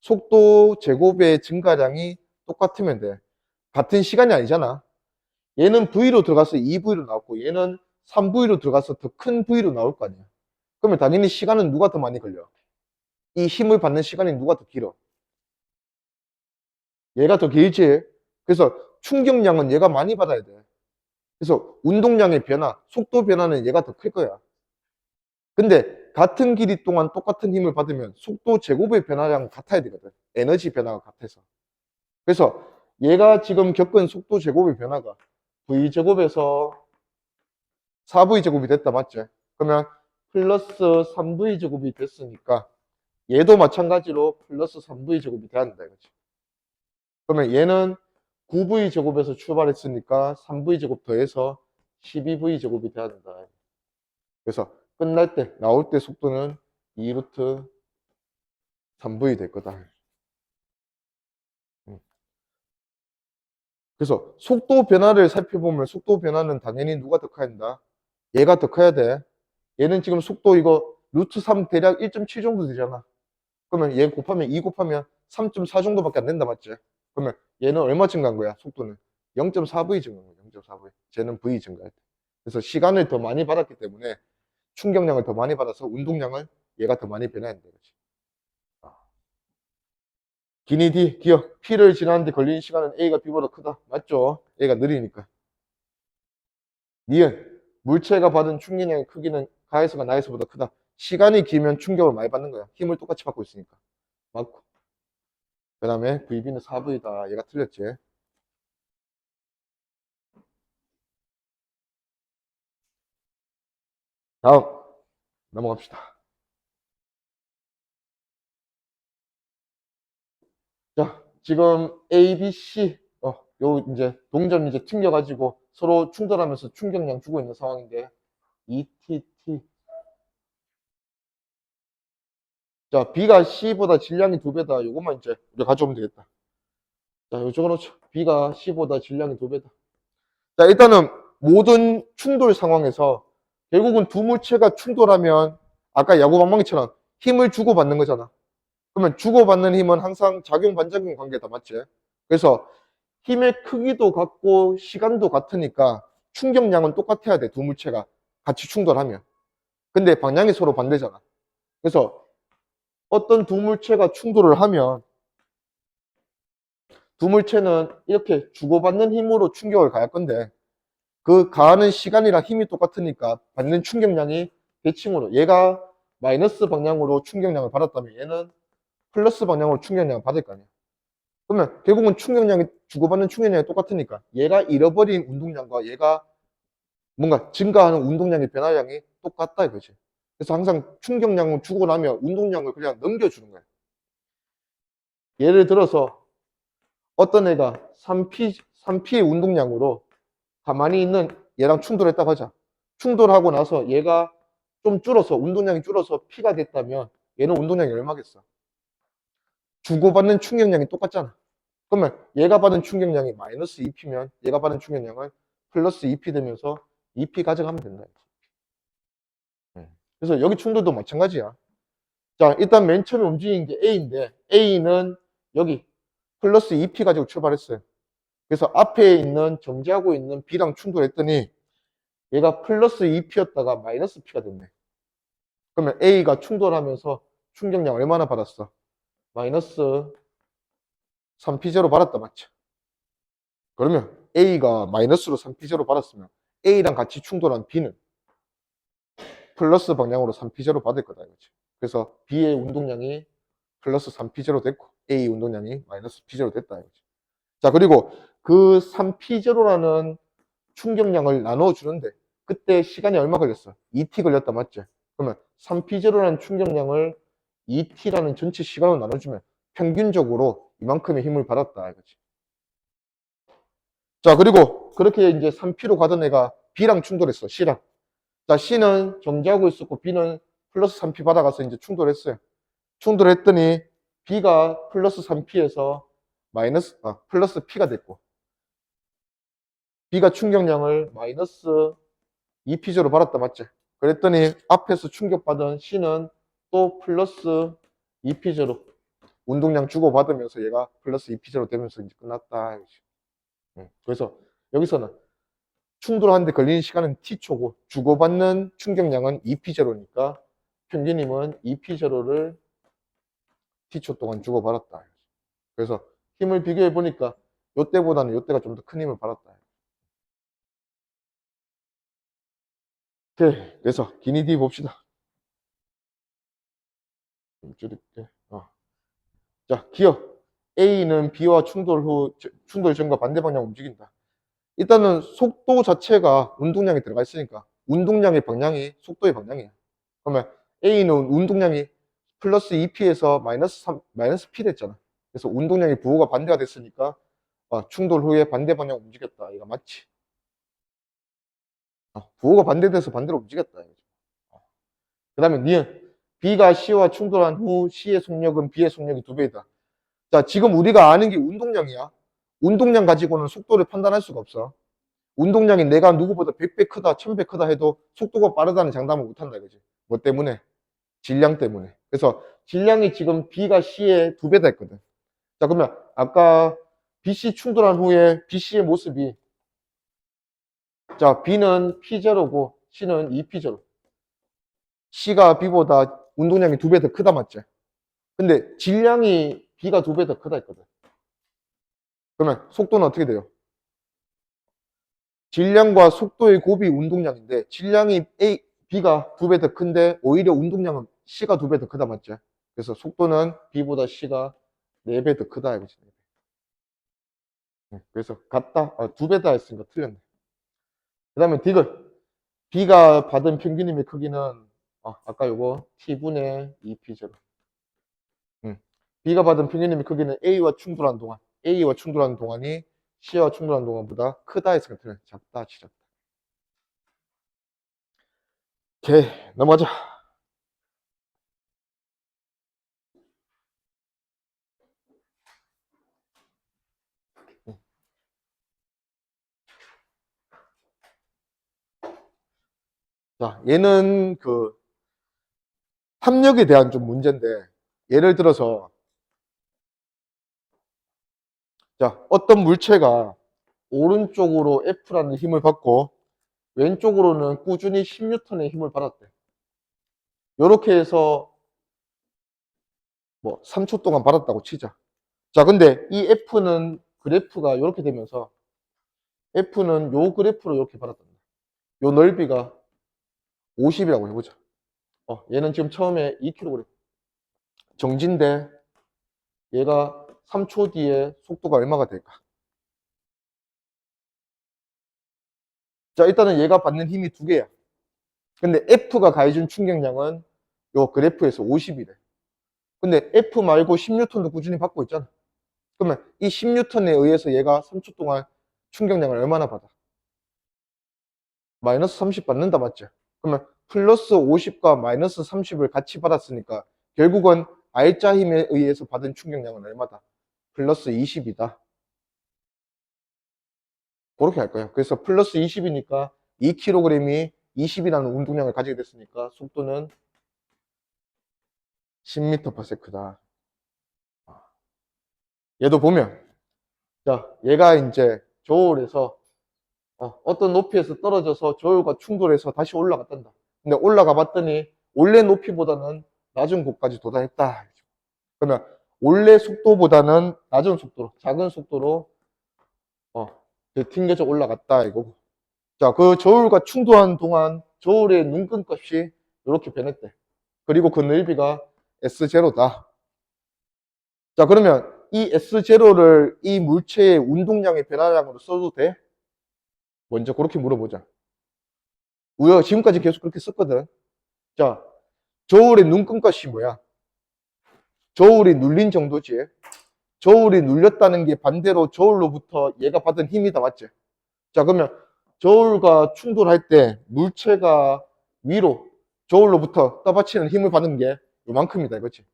속도 제곱의 증가량이 똑같으면 돼. 같은 시간이 아니잖아. 얘는 V로 들어가서 2V로 나왔고 얘는 3V로 들어가서 더 큰 V로 나올 거 아니야. 그러면 당연히 시간은 누가 더 많이 걸려? 이 힘을 받는 시간이 누가 더 길어? 얘가 더 길지. 그래서 충격량은 얘가 많이 받아야 돼. 그래서 운동량의 변화, 속도 변화는 얘가 더 클 거야. 근데 같은 길이 동안 똑같은 힘을 받으면 속도 제곱의 변화량은 같아야 되거든. 에너지 변화가 같아서. 그래서 얘가 지금 겪은 속도 제곱의 변화가 V제곱에서 4V제곱이 됐다, 맞지? 그러면 플러스 3V제곱이 됐으니까 얘도 마찬가지로 플러스 3V제곱이 돼야 된다, 이거지. 그러면 얘는 9V제곱에서 출발했으니까 3V제곱 더해서 12V제곱이 돼야 된다. 그래서 끝날 때, 나올 때 속도는 2루트 3V 될 거다. 그래서 속도 변화를 살펴보면 속도 변화는 당연히 누가 더 커야 된다? 얘가 더 커야 돼. 얘는 지금 속도 이거 루트 3 대략 1.7 정도 되잖아. 그러면 얘 곱하면 2 곱하면 3.4 정도밖에 안 된다, 맞지? 그러면 얘는 얼마 증가한 거야? 속도는 0.4V 증가한 거야. 0.4V. 쟤는 V 증가할 때. 그래서 시간을 더 많이 받았기 때문에 충격량을 더 많이 받아서 운동량을 얘가 더 많이 변해야 된다, 그렇지? 기니 D, 기억. P를 지나는데 걸리는 시간은 A가 B보다 크다. 맞죠? A가 느리니까. 니은. 물체가 받은 충격량의 크기는 가에서가 나에서보다 크다. 시간이 길면 충격을 많이 받는 거야. 힘을 똑같이 받고 있으니까. 맞고. 그 다음에 VB는 4V다. 얘가 틀렸지. 다음. 넘어갑시다. 자, 지금 A, B, C. 요 이제 동전 이제 튕겨가지고 서로 충돌하면서 충격량 주고 있는 상황인데 ETT. 자, B가 C보다 질량이 2배다. 요것만 이제 우리가 가져오면 되겠다. 자, 요쪽으로 B가 C보다 질량이 2배다. 자, 일단은 모든 충돌 상황에서 결국은 두 물체가 충돌하면 아까 야구 방망이처럼 힘을 주고받는 거잖아. 그러면 주고받는 힘은 항상 작용 반작용 관계다, 맞지? 그래서 힘의 크기도 같고 시간도 같으니까 충격량은 똑같아야 돼, 두 물체가 같이 충돌하면. 근데 방향이 서로 반대잖아. 그래서 어떤 두 물체가 충돌을 하면 두 물체는 이렇게 주고받는 힘으로 충격을 가할 건데 그 가하는 시간이랑 힘이 똑같으니까 받는 충격량이 대칭으로 얘가 마이너스 방향으로 충격량을 받았다면 얘는 플러스 방향으로 충격량을 받을 거 아니야. 그러면 결국은 충격량이 주고받는 충격량이 똑같으니까 얘가 잃어버린 운동량과 얘가 뭔가 증가하는 운동량의 변화량이 똑같다 이거지. 그래서 항상 충격량을 주고 나면 운동량을 그냥 넘겨주는 거야. 예를 들어서 어떤 애가 3P의 운동량으로 가만히 있는 얘랑 충돌했다고 하자. 충돌하고 나서 얘가 좀 줄어서 운동량이 줄어서 P가 됐다면 얘는 운동량이 얼마겠어? 주고받는 충격량이 똑같잖아. 그러면 얘가 받은 충격량이 마이너스 2P면 얘가 받은 충격량은 플러스 2P 되면서 2P 가져가면 된다. 그래서 여기 충돌도 마찬가지야. 자, 일단 맨 처음에 움직인 게 A인데 A는 여기 플러스 2P 가지고 출발했어요. 그래서 앞에 있는 정지하고 있는 B랑 충돌했더니 얘가 플러스 2P였다가 마이너스 P가 됐네. 그러면 A가 충돌하면서 충격량 얼마나 받았어? 마이너스 3P0 받았다, 맞죠? 그러면 A가 마이너스로 3P0 받았으면 A랑 같이 충돌한 B는 플러스 방향으로 3P0 받을 거다, 이거지. 그래서 B의 운동량이 플러스 3P0 됐고 A 운동량이 마이너스 P0 됐다, 이거지. 자, 그리고 그 3P0라는 충격량을 나눠주는데 그때 시간이 얼마 걸렸어? 2t 걸렸다, 맞지? 그러면 3P0라는 충격량을 2t라는 전체 시간으로 나눠주면 평균적으로 이만큼의 힘을 받았다, 이거지. 자, 그리고 그렇게 이제 3P로 가던 애가 B랑 충돌했어, C랑. 자, C는 정지하고 있었고 B는 플러스 3P 받아가서 이제 충돌했어요. 충돌했더니 B가 플러스 3P에서 플러스 P가 됐고, B가 충격량을 마이너스 2P제로 받았다, 맞지? 그랬더니 앞에서 충격받은 C는 또 플러스 2P제로 운동량 주고받으면서 얘가 플러스 2P제로 되면서 이제 끝났다. 그래서 여기서는 충돌하는데 걸리는 시간은 T초고 주고받는 충격량은 2P제로니까 평균임은 2P제로를 T초 동안 주고받았다. 그래서 힘을 비교해 보니까 요때보다는 요때가 좀 더 큰 힘을 받았다. 오케이. 그래서 기니 D 봅시다. 좀 줄일게. 자, 기억. A는 B와 충돌 전과 반대 방향 움직인다. 일단은 속도 자체가 운동량이 들어가 있으니까 운동량의 방향이 속도의 방향이에요. 그러면 A는 운동량이 플러스 2P에서 마이너스 P 됐잖아. 그래서 운동량의 부호가 반대가 됐으니까 충돌 후에 반대 방향 움직였다. 이거 맞지? 부호가 반대돼서 반대로 움직였다. 그 다음에 니은 B가 C와 충돌한 후 C의 속력은 B의 속력이 2배이다. 자, 지금 우리가 아는 게 운동량이야. 운동량 가지고는 속도를 판단할 수가 없어. 운동량이 내가 누구보다 100배 크다, 1000배 크다 해도 속도가 빠르다는 장담을 못한다 이거지. 뭐 때문에? 질량 때문에. 그래서 질량이 지금 B가 C의 2배다 했거든. 자, 그러면 아까 BC 충돌한 후에 BC의 모습이, 자, B는 P0고 C는 2P0. C가 B보다 운동량이 2배 더 크다 맞지? 근데 질량이 B가 2배 더 크다 했거든. 그러면 속도는 어떻게 돼요? 질량과 속도의 곱이 운동량인데 질량이 B가 2배 더 큰데 오히려 운동량은 C가 2배 더 크다 맞죠? 그래서 속도는 B보다 C가 4배 더 크다 이거지. 그래서 같다. 2배다 했으니까 틀렸네. 그 다음에 디귿. B가 받은 평균임의 크기는 아까 요거 T분의 2P0. B가 받은 평균임의 크기는 A와 충돌한 동안이 C와 충돌한 동안보다 크다 했으니까 틀렸네. 작다, 지졌다. 오케이, 넘어가자. 자, 얘는 그 합력에 대한 좀 문제인데, 예를 들어서, 자, 어떤 물체가 오른쪽으로 F라는 힘을 받고, 왼쪽으로는 꾸준히 10N의 힘을 받았대. 요렇게 해서, 뭐, 3초 동안 받았다고 치자. 자, 근데 이 F는 그래프가 요렇게 되면서, F는 요 그래프로 이렇게 받았단다. 요 넓이가 50이라고 해보자. 얘는 지금 처음에 2kg. 정지인데, 얘가 3초 뒤에 속도가 얼마가 될까? 자, 일단은 얘가 받는 힘이 2개야. 근데 F가 가해준 충격량은 요 그래프에서 50이래. 근데 F 말고 10N도 꾸준히 받고 있잖아. 그러면 이 10N에 의해서 얘가 3초 동안 충격량을 얼마나 받아? 마이너스 30 받는다, 맞죠? 그러면 플러스 50과 마이너스 30을 같이 받았으니까 결국은 R자 힘에 의해서 받은 충격량은 얼마다? 플러스 20이다. 그렇게 할 거예요. 그래서 플러스 20이니까 2kg이 20이라는 운동량을 가지게 됐으니까 속도는 10m/s다. 얘도 보면, 자, 얘가 이제 저울에서 어떤 높이에서 떨어져서 저울과 충돌해서 다시 올라갔단다. 근데 올라가 봤더니 원래 높이보다는 낮은 곳까지 도달했다. 그러면 원래 속도보다는 낮은 속도로, 작은 속도로 튕겨져 올라갔다 이거고. 자, 그 저울과 충돌하는 동안 저울의 눈금 값이 이렇게 변했대. 그리고 그 넓이가 S0다. 자, 그러면 이 S0를 이 물체의 운동량의 변화량으로 써도 돼? 먼저 그렇게 물어보자. 우리가 지금까지 계속 그렇게 썼거든. 자, 저울의 눈금값이 뭐야? 저울이 눌린 정도지. 저울이 눌렸다는 게 반대로 저울로부터 얘가 받은 힘이다, 맞지? 자, 그러면 저울과 충돌할 때 물체가 위로 저울로부터 떠받치는 힘을 받는 게 요만큼이다, 이거지?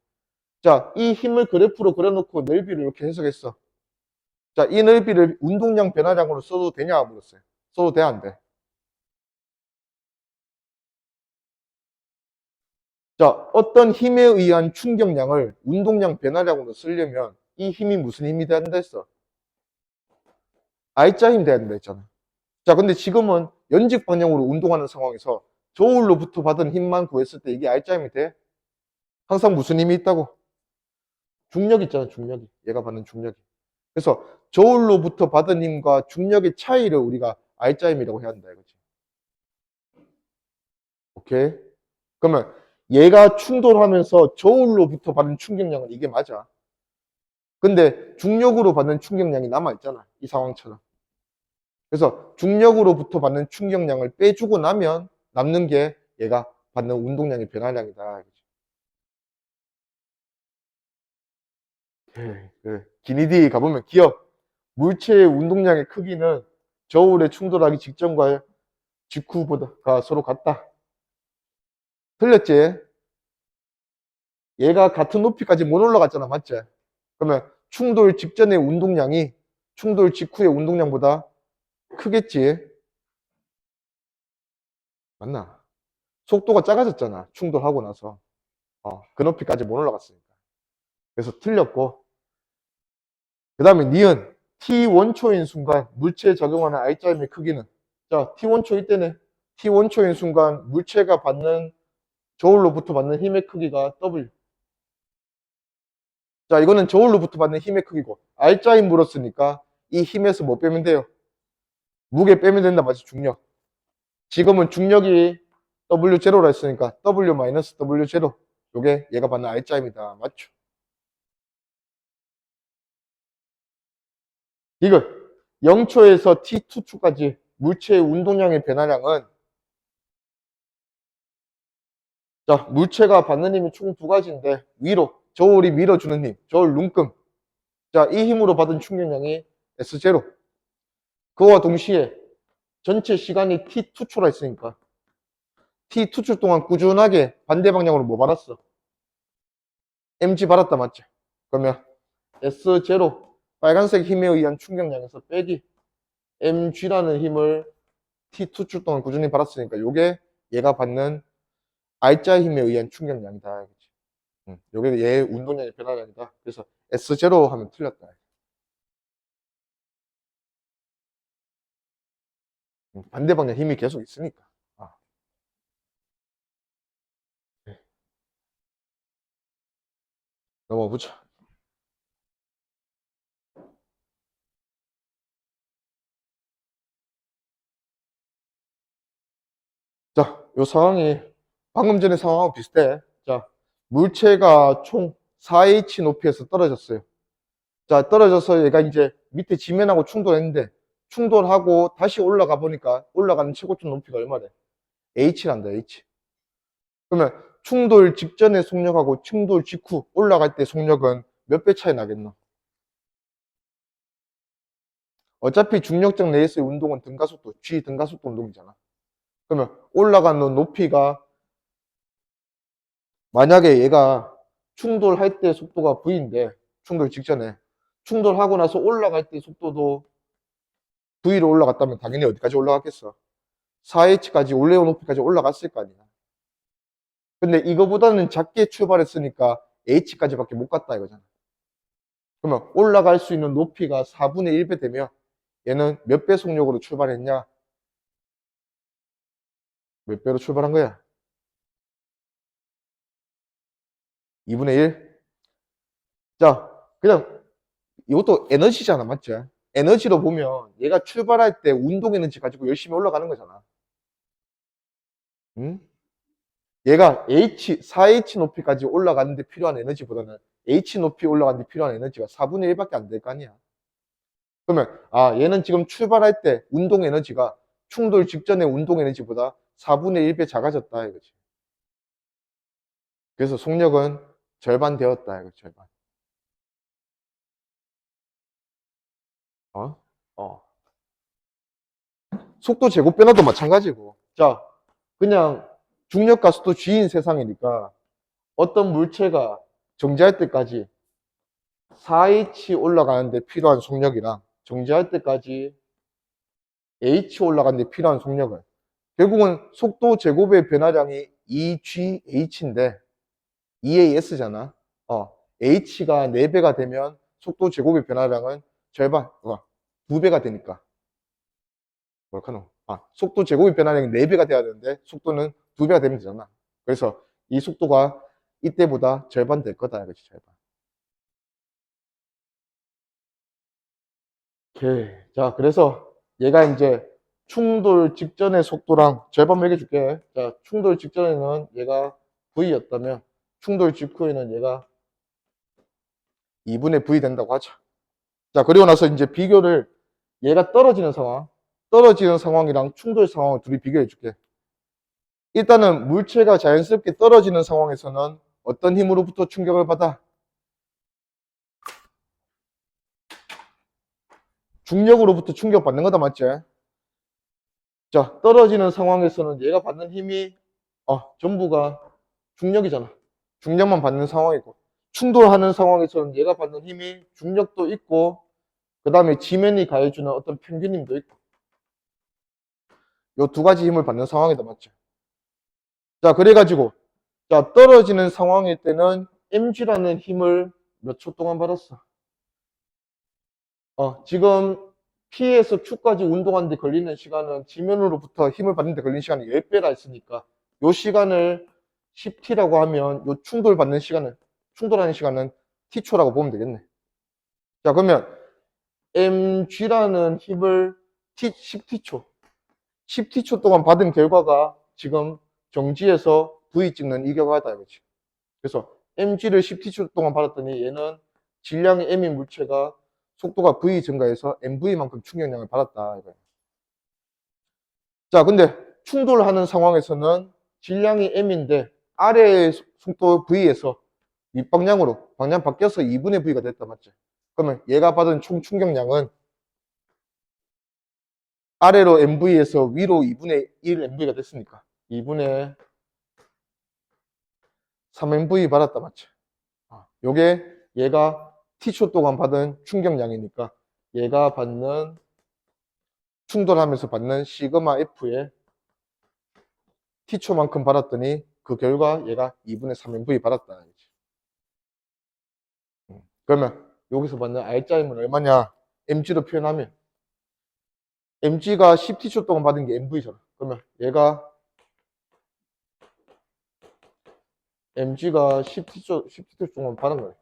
자, 이 힘을 그래프로 그려놓고 넓이를 이렇게 해석했어. 자, 이 넓이를 운동량 변화량으로 써도 되냐 물었어요. 써도 돼, 안 돼? 자, 어떤 힘에 의한 충격량을 운동량 변화량으로 쓰려면 이 힘이 무슨 힘이 돼야 된다 했어? R자 힘 돼야 된다 했잖아. 자, 근데 지금은 연직 방향으로 운동하는 상황에서 저울로부터 받은 힘만 구했을 때 이게 R자 힘이 돼? 항상 무슨 힘이 있다고? 중력 있잖아, 중력이. 얘가 받는 중력이. 그래서 저울로부터 받은 힘과 중력의 차이를 우리가 R자 힘이라고 해야 한다 이거지. 오케이? 그러면 얘가 충돌하면서 저울로부터 받은 충격량은 이게 맞아. 근데 중력으로 받는 충격량이 남아있잖아. 이 상황처럼. 그래서 중력으로부터 받는 충격량을 빼주고 나면 남는 게 얘가 받는 운동량의 변화량이다. 기니디 가보면 기억. 물체의 운동량의 크기는 저울에 충돌하기 직전과 직후보다 서로 같다. 틀렸지? 얘가 같은 높이까지 못 올라갔잖아. 맞지? 그러면 충돌 직전의 운동량이 충돌 직후의 운동량보다 크겠지? 맞나? 속도가 작아졌잖아. 충돌하고 나서. 그 높이까지 못 올라갔으니까. 그래서 틀렸고. 그 다음에 니은. T1초인 순간 물체에 적용하는 R자임의 크기는. 자, T1초 이때네. T1초인 순간 물체가 받는, 저울로부터 받는 힘의 크기가 W. 자, 이거는 저울로부터 받는 힘의 크기고. R자임 물었으니까 이 힘에서 뭐 빼면 돼요? 무게 빼면 된다. 맞지? 중력. 지금은 중력이 W0라 했으니까 W-W0. 요게 얘가 받는 R자임이다. 맞죠? 이거 0초에서 T2초까지 물체의 운동량의 변화량은 자, 물체가 받는 힘이 총 두 가지인데 위로, 저울이 밀어주는 힘, 저울 눈금. 자, 이 힘으로 받은 충격량이 S0. 그와 동시에 전체 시간이 T2초라 했으니까 T2초 동안 꾸준하게 반대 방향으로 뭐 받았어? mg 받았다 맞죠? 그러면 S0 빨간색 힘에 의한 충격량에서 빼기 mg라는 힘을 T2초 동안 꾸준히 받았으니까 요게 얘가 받는 R자 힘에 의한 충격량이다. 요게 얘의 운동량의 변화량이다. 그래서 S0 하면 틀렸다. 반대 방향 힘이 계속 있으니까. 네. 넘어가 보자. 자, 요 상황이 방금 전의 상황하고 비슷해. 자, 물체가 총 4h 높이에서 떨어졌어요. 자, 떨어져서 얘가 이제 밑에 지면하고 충돌했는데 충돌하고 다시 올라가 보니까 올라가는 최고점 높이가 얼마래? h란다, h. 그러면 충돌 직전의 속력하고 충돌 직후 올라갈 때 속력은 몇 배 차이 나겠노? 어차피 중력적 내에서의 운동은 등가속도, G 등가속도 운동이잖아. 그러면 올라가는 높이가 만약에 얘가 충돌할 때 속도가 V인데 충돌 직전에 충돌하고 나서 올라갈 때 속도도 V로 올라갔다면 당연히 어디까지 올라갔겠어? 4h까지 올레오 높이까지 올라갔을 거 아니야. 근데 이거보다는 작게 출발했으니까 h까지밖에 못 갔다 이거잖아. 그러면 올라갈 수 있는 높이가 4분의 1배 되면 얘는 몇 배 속력으로 출발했냐? 몇 배로 출발한 거야? 2분의 1? 자, 그냥 이것도 에너지잖아, 맞지? 에너지로 보면 얘가 출발할 때 운동 에너지 가지고 열심히 올라가는 거잖아. 응? 얘가 4H 높이까지 올라가는데 필요한 에너지보다는 H 높이 올라가는데 필요한 에너지가 4분의 1밖에 안 될 거 아니야. 그러면 얘는 지금 출발할 때 운동 에너지가 충돌 직전의 운동 에너지보다 4분의 1배 작아졌다 이거지. 그래서 속력은 절반 되었다 이거 절반. 어? 어. 속도 제곱 변화도 마찬가지고. 자, 그냥 중력과 속도 G인 세상이니까 어떤 물체가 정지할 때까지 4h 올라가는데 필요한 속력이랑 정지할 때까지 h 올라가는데 필요한 속력을 결국은 속도 제곱의 변화량이 2GH인데 2AS잖아. h가 4배가 되면 속도 제곱의 변화량은 절반, 2배가 되니까. 뭘까노? 속도 제곱의 변화량이 4배가 돼야 되는데 속도는 2배가 되면 되잖아. 그래서 이 속도가 이때보다 절반 될 거다. 그렇지, 절반. 오케이. 자, 그래서 얘가 이제 충돌 직전의 속도랑 절반 매겨줄게. 자, 충돌 직전에는 얘가 V였다면 충돌 직후에는 얘가 2분의 V 된다고 하자. 자, 그리고 나서 이제 비교를 얘가 떨어지는 상황이랑 충돌 상황을 둘이 비교해 줄게. 일단은 물체가 자연스럽게 떨어지는 상황에서는 어떤 힘으로부터 충격을 받아? 중력으로부터 충격받는 거다, 맞지? 자, 떨어지는 상황에서는 얘가 받는 힘이 전부가 중력이잖아. 중력만 받는 상황이고 충돌하는 상황에서는 얘가 받는 힘이 중력도 있고 그 다음에 지면이 가해주는 어떤 평균 힘도 있고 요 두 가지 힘을 받는 상황이다, 맞죠? 자, 그래가지고 자, 떨어지는 상황일 때는 mg라는 힘을 몇 초 동안 받았어? 지금 P에서 Q까지 운동하는데 걸리는 시간은 지면으로부터 힘을 받는데 걸리는 시간이 10배라 했으니까 요 시간을 10t라고 하면 요 충돌하는 시간은 t초라고 보면 되겠네. 자, 그러면 mg라는 힘을 10t초 동안 받은 결과가 지금 정지에서 V 찍는 이 결과다 이거지. 그래서 mg를 10t초 동안 받았더니 얘는 질량이 m인 물체가 속도가 v 증가해서 mv만큼 충격량을 받았다 이거야. 자, 근데 충돌하는 상황에서는 질량이 m인데 아래의 속도 v에서 윗방향으로 방향 바뀌어서 2분의 v가 됐다, 맞지? 그러면 얘가 받은 총 충격량은 아래로 mv에서 위로 2분의 1 mv가 됐으니까 2분의 3mv 받았다, 맞지? 요게 얘가 t초 동안 받은 충격량이니까 얘가 받는 충돌하면서 받는 시그마 F의 t초만큼 받았더니 그 결과 얘가 2분의 3mv 받았다. 그러면 여기서 받는 R자임은 얼마냐? mg로 표현하면 mg가 10t초 동안 받은 게 mv잖아. 그러면 얘가 mg가 10t초 동안 받은 거예요.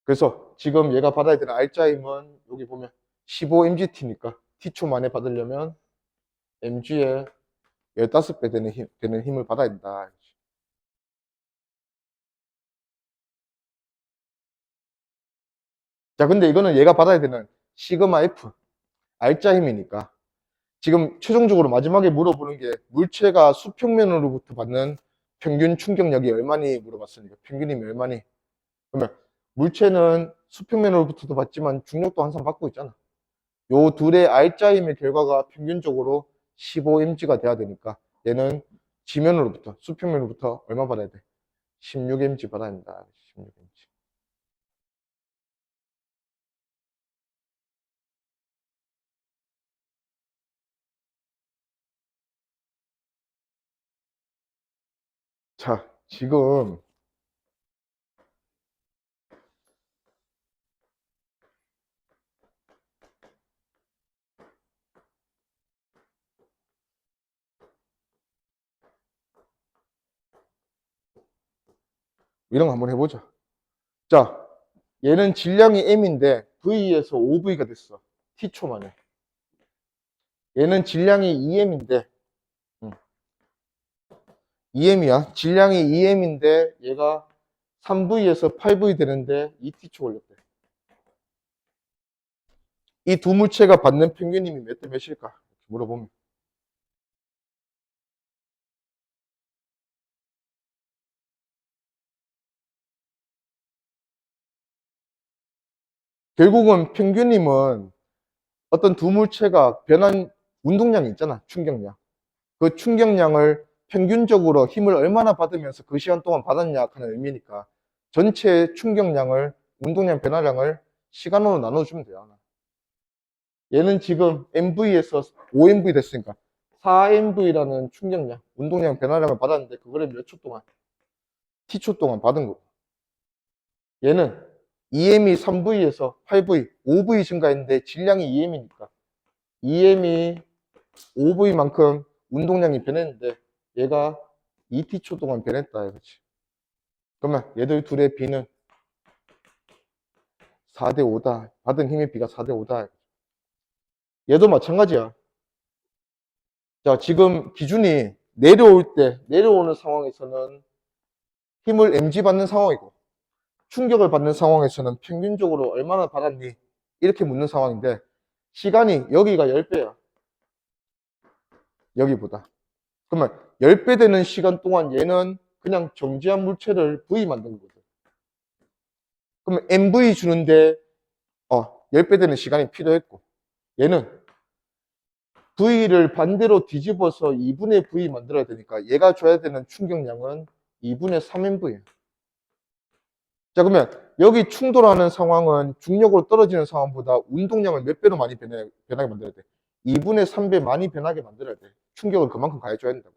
그래서 지금 얘가 받아야 되는 R자임은 여기 보면 15mgt니까 t초 만에 받으려면 mg의 15배 되는 힘을 받아야 된다. 자, 근데 이거는 얘가 받아야 되는 시그마 F, R자 힘이니까 지금 최종적으로 마지막에 물어보는 게 물체가 수평면으로부터 받는 평균 충격력이 얼마니 물어봤으니까 평균 힘이 얼마니? 그러면 물체는 수평면으로부터도 받지만 중력도 항상 받고 있잖아. 요 둘의 R자 힘의 결과가 평균적으로 15mg가 돼야 되니까 얘는 지면으로부터 수평면으로부터 얼마 받아야 돼? 16mg 받아야 된다. 16mg. 자, 지금 이런 거 한번 해보자. 자, 얘는 질량이 m인데 V에서 5V가 됐어. t초 만에. 얘는 질량이 2m인데 2m이야. 질량이 2m인데 얘가 3V에서 8V 되는데 2t초 걸렸대. 이 두 물체가 받는 평균 힘이 몇 대 몇일까? 물어보면. 결국은 평균 힘은 어떤 두 물체가 변한 운동량이 있잖아. 충격량. 그 충격량을 평균적으로 힘을 얼마나 받으면서 그 시간 동안 받았냐 하는 의미니까 전체 충격량을, 운동량 변화량을 시간으로 나눠주면 돼요. 얘는 지금 MV에서 5MV 됐으니까 4MV라는 충격량, 운동량 변화량을 받았는데 그거를 몇 초 동안? T초 동안 받은 거. 얘는 EM이 3V에서 8V, 5V 증가했는데 질량이 EM이니까 EM이 5V만큼 운동량이 변했는데 얘가 2T초 동안 변했다 이거지. 그러면 얘들 둘의 비는 4대 5다. 받은 힘의 비가 4대 5다. 얘도 마찬가지야. 자, 지금 기준이 내려오는 상황에서는 힘을 mg 받는 상황이고, 충격을 받는 상황에서는 평균적으로 얼마나 받았니? 이렇게 묻는 상황인데, 시간이 여기가 10배야. 여기보다. 그러면 10배 되는 시간 동안 얘는 그냥 정지한 물체를 V 만든 거거든. 그러면 mv 주는데, 10배 되는 시간이 필요했고, 얘는 V를 반대로 뒤집어서 2분의 V 만들어야 되니까 얘가 줘야 되는 충격량은 2분의 3MV예요. 자, 그러면 여기 충돌하는 상황은 중력으로 떨어지는 상황보다 운동량을 몇 배로 많이 변하게 만들어야 돼. 2분의 3배 많이 변하게 만들어야 돼. 충격을 그만큼 가해줘야 된다고.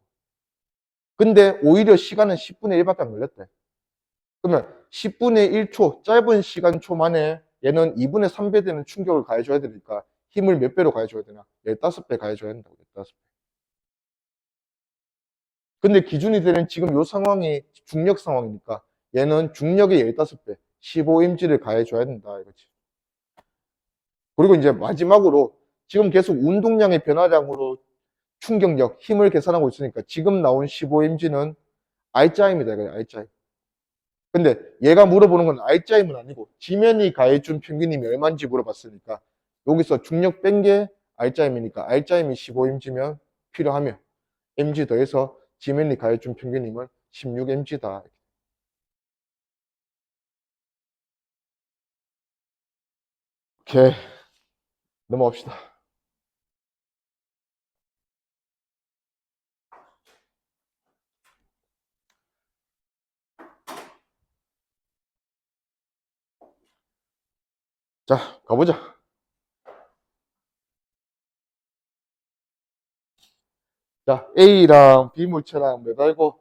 근데 오히려 시간은 10분의 1밖에 안 걸렸대. 그러면 10분의 1초, 짧은 시간 초 만에 얘는 2분의 3배 되는 충격을 가해줘야 되니까 힘을 몇 배로 가해줘야 되나? 15배 가해줘야 된다고. 15배. 근데 기준이 되는 지금 이 상황이 중력 상황이니까 얘는 중력의 15배, 15mg를 가해줘야 된다 이거지. 그리고 이제 마지막으로 지금 계속 운동량의 변화량으로 충격력, 힘을 계산하고 있으니까 지금 나온 15mg는 R자임이다 이거야, R자임. 근데 얘가 물어보는 건 R자임은 아니고 지면이 가해준 평균임이 얼마인지 물어봤으니까 여기서 중력 뺀 게 R자임이니까 R자임이 15mg면 필요하면 mg 더해서 지면이 가해준 평균임은 16mg다. 오케이. 넘어갑시다. 자, 가보자. 자, A랑 B 물체랑 매달고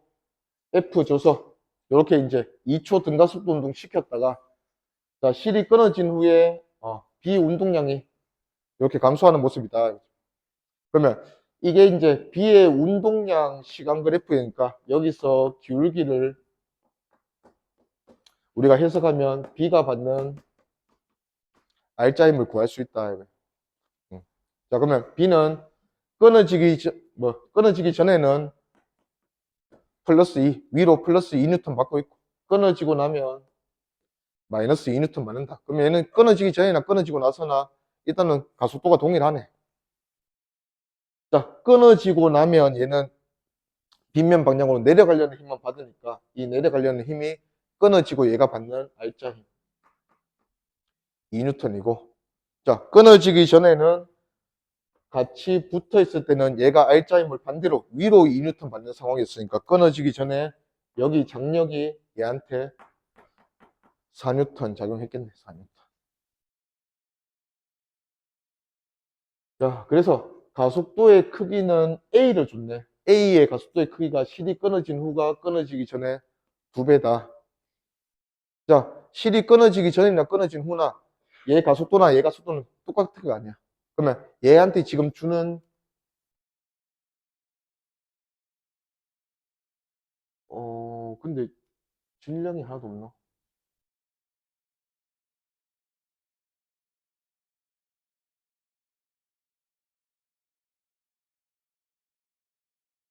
F 줘서 이렇게 이제 2초 등가속도 운동 시켰다가 자, 실이 끊어진 후에 B 운동량이 이렇게 감소하는 모습이다. 그러면 이게 이제 B의 운동량 시간 그래프니까 여기서 기울기를 우리가 해석하면 B가 받는 R자임을 구할 수 있다. 자, 그러면 B는 끊어지기 전에는 플러스 2, 위로 플러스 2N 받고 있고, 끊어지고 나면 마이너스 2N 받는다. 그러면 얘는 끊어지기 전이나 끊어지고 나서나 일단은 가속도가 동일하네. 자, 끊어지고 나면 얘는 빗면 방향으로 내려가려는 힘만 받으니까 이 내려가려는 힘이 끊어지고 얘가 받는 R자 힘 2N이고, 자, 끊어지기 전에는 같이 붙어 있을 때는 얘가 R자 힘을 반대로 위로 2N 받는 상황이었으니까 끊어지기 전에 여기 장력이 얘한테 4N 작용했겠네. 4N. 자, 그래서 가속도의 크기는 A를 줬네. A의 가속도의 크기가 실이 끊어진 후가 끊어지기 전에 2배다. 자, 실이 끊어지기 전이나 끊어진 후나 얘 가속도나 얘 가속도는 똑같은 거 아니야. 그러면 얘한테 지금 주는 근데 질량이 하나도 없나?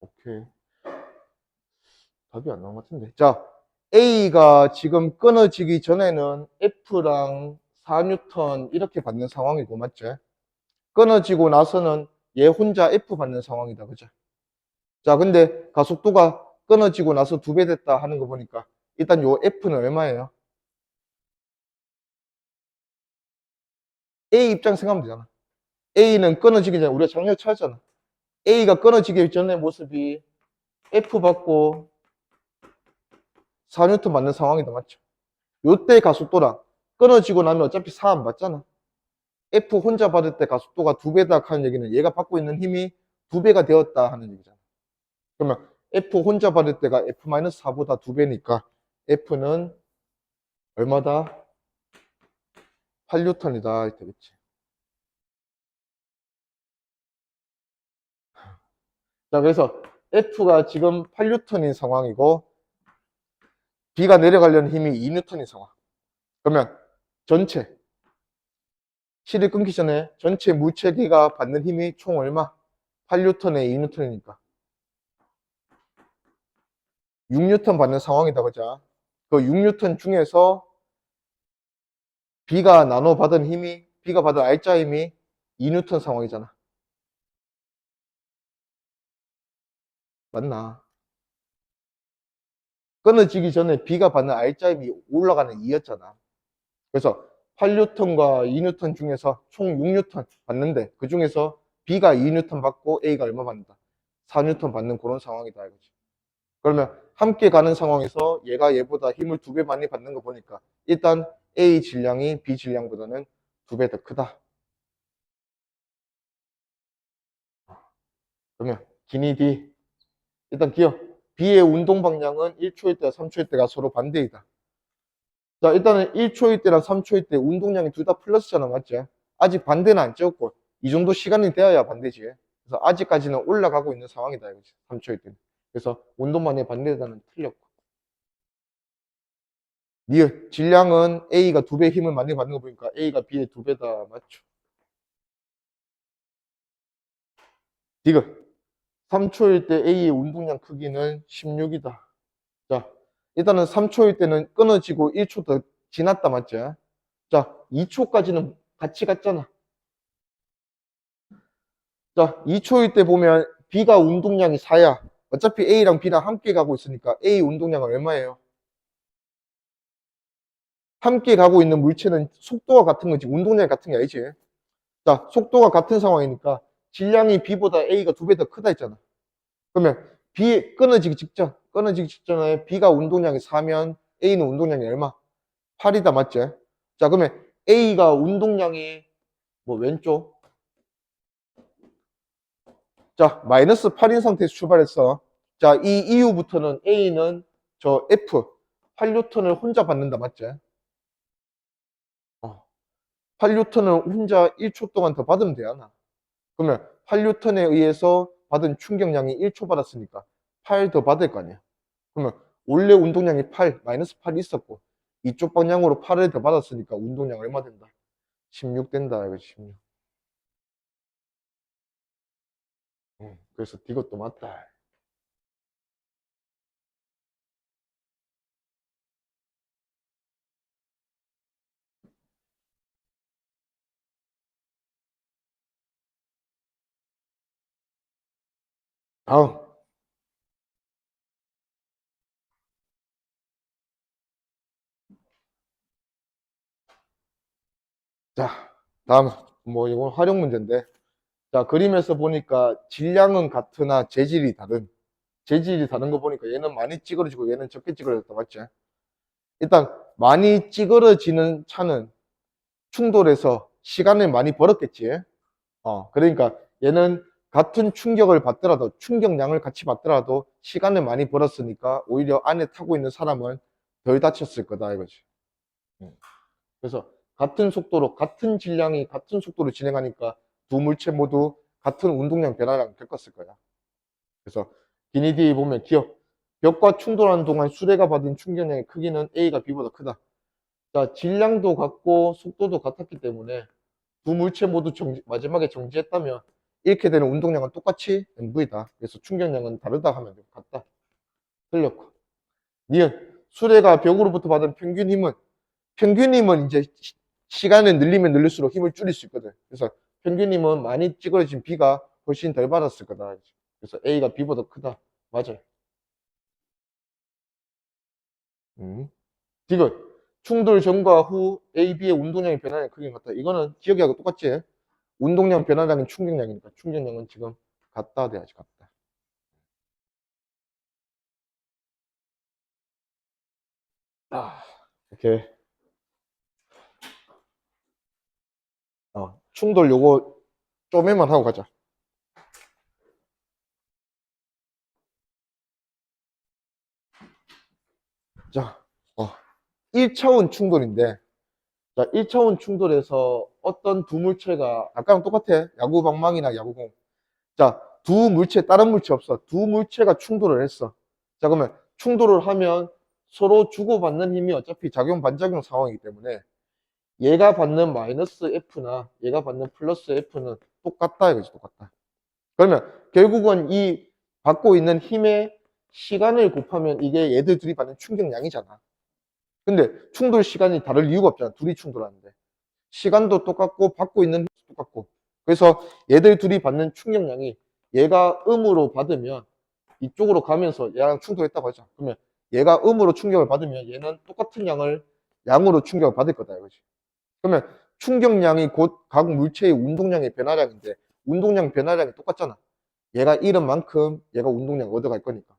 오케이. 답이 안 나온 것 같은데. 자, A가 지금 끊어지기 전에는 F랑 4N 이렇게 받는 상황이고, 맞지? 끊어지고 나서는 얘 혼자 F 받는 상황이다. 그죠? 자, 근데 가속도가 끊어지고 나서 2배 됐다 하는 거 보니까 일단 요 F는 얼마예요? A 입장 생각하면 되잖아. A는 끊어지기 전에 우리가 장력 찾았잖아. A가 끊어지기 전의 모습이 F 받고 4N 맞는 상황이다. 맞죠? 요때 가속도랑 끊어지고 나면 어차피 4 안 받잖아. F 혼자 받을 때 가속도가 2배다 하는 얘기는 얘가 받고 있는 힘이 2배가 되었다 하는 얘기잖아. 그러면 F 혼자 받을 때가 F-4보다 2배니까 F는 얼마다? 8N이다. 되겠지. 자, 그래서 F가 지금 8N인 상황이고 B가 내려가려는 힘이 2N인 상황. 그러면 전체 실이 끊기 전에 전체 물체기가 받는 힘이 총 얼마? 8N에 2N이니까 6N 받는 상황이다. 그죠? 그 6N 중에서 B가 나눠 받은 힘이 B가 받은 R자 힘이 2N 상황이잖아. 맞나? 끊어지기 전에 B가 받는 R자 힘이 올라가는 2였잖아. 그래서 8N과 2N 중에서 총 6N 받는데 그 중에서 B가 2N 받고 A가 얼마 받는다? 4N 받는 그런 상황이다 이거지. 그러면 함께 가는 상황에서 얘가 얘보다 힘을 2배 많이 받는 거 보니까 일단 A 질량이 B 질량보다는 2배 더 크다. 그러면 기니 D 일단 기억 B의 운동 방향은 1초일 때와 3초일 때가 서로 반대이다. 자, 일단은 1초일 때랑 3초일 때 운동량이 둘 다 플러스잖아, 맞지? 아직 반대는 안 찍었고 이 정도 시간이 되어야 반대지. 그래서 아직까지는 올라가고 있는 상황이다 이거지. 3초일 때는. 그래서 운동만의 반대단은 틀렸고. 니은 질량은 A가 2배 힘을 많이 받는 거 보니까 A가 B의 2배다, 맞죠? 디귿 3초일 때 A의 운동량 크기는 16이다. 자, 일단은 3초일 때는 끊어지고 1초 더 지났다, 맞지? 자, 2초까지는 같이 갔잖아. 자, 2초일 때 보면 B가 운동량이 4야. 어차피 A랑 B랑 함께 가고 있으니까 A 운동량은 얼마예요? 함께 가고 있는 물체는 속도가 같은 거지 운동량이 같은 게 아니지. 자, 속도가 같은 상황이니까 질량이 B보다 A가 2배 더 크다 했잖아. 그러면 B 끊어지기 직전에 B가 운동량이 4면 A는 운동량이 얼마? 8이다, 맞지? 자, 그러면 A가 운동량이 뭐 왼쪽? 자, 마이너스 8인 상태에서 출발했어. 자, 이 이후부터는 A는 저 F, 8N을 혼자 받는다, 맞지? 8N을 혼자 1초 동안 더 받으면 되잖아. 그러면 8N에 의해서 받은 충격량이 1초 받았으니까 8 더 받을 거 아니야. 그러면 원래 운동량이 8, 마이너스 8이 있었고 이쪽 방향으로 8을 더 받았으니까 운동량 얼마 된다? 16 된다. 이거 16. 그래서 이것도 맞다. 다음. 자, 다음. 뭐 이건 활용 문제인데. 자, 그림에서 보니까 질량은 같으나 재질이 다른. 재질이 다른 거 보니까 얘는 많이 찌그러지고 얘는 적게 찌그러졌다. 맞지? 일단 많이 찌그러지는 차는 충돌해서 시간을 많이 벌었겠지. 그러니까 얘는 같은 충격을 받더라도 충격량을 같이 받더라도 시간을 많이 벌었으니까 오히려 안에 타고 있는 사람은 덜 다쳤을 거다 이거지. 음. 그래서 같은 속도로 같은 질량이 같은 속도로 진행하니까 두 물체 모두 같은 운동량 변화량 겪었을 거야. 그래서 기니디에 보면 기억 벽과 충돌하는 동안 수레가 받은 충격량의 크기는 A가 B보다 크다. 자, 질량도 같고 속도도 같았기 때문에 두 물체 모두 마지막에 정지했다면 이렇게 되는 운동량은 똑같이 MV다. 그래서 충격량은 다르다 하면 같다. 틀렸고. 니은 수레가 벽으로부터 받은 평균 힘은 이제 시간을 늘리면 늘릴수록 힘을 줄일 수 있거든. 그래서 평균 힘은 많이 찌그러진 B가 훨씬 덜 받았을 거다. 그래서 A가 B보다 크다. 맞아요. 디귿 충돌 전과 후 A, B의 운동량의 변화량이 크게 같다. 이거는 기억하고 똑같지? 운동량 변화량은 충격량이니까 충격량은 지금 같다 돼야지 같다. 오케이. 충돌 요거 쪼매만 하고 가자. 자, 1차원 충돌인데, 자, 1차원 충돌에서 어떤 두 물체가, 아까랑 똑같아. 야구 방망이나 야구공. 자, 두 물체, 다른 물체 없어. 두 물체가 충돌을 했어. 자, 그러면 충돌을 하면 서로 주고받는 힘이 어차피 작용, 반작용 상황이기 때문에 얘가 받는 마이너스 F나 얘가 받는 플러스 F는 똑같다 이거지, 똑같다. 그러면 결국은 이 받고 있는 힘의 시간을 곱하면 이게 얘들 둘이 받는 충격량이잖아. 근데 충돌 시간이 다를 이유가 없잖아. 둘이 충돌하는데. 시간도 똑같고 받고 있는 힘도 똑같고. 그래서 얘들 둘이 받는 충격량이 얘가 음으로 받으면 이쪽으로 가면서 얘랑 충돌했다고 하죠. 그러면 얘가 음으로 충격을 받으면 얘는 똑같은 양으로 충격을 받을 거다 이거지. 그러면 충격량이 곧 각 물체의 운동량의 변화량인데 운동량 변화량이 똑같잖아. 얘가 잃은 만큼 얘가 운동량 얻어갈 거니까.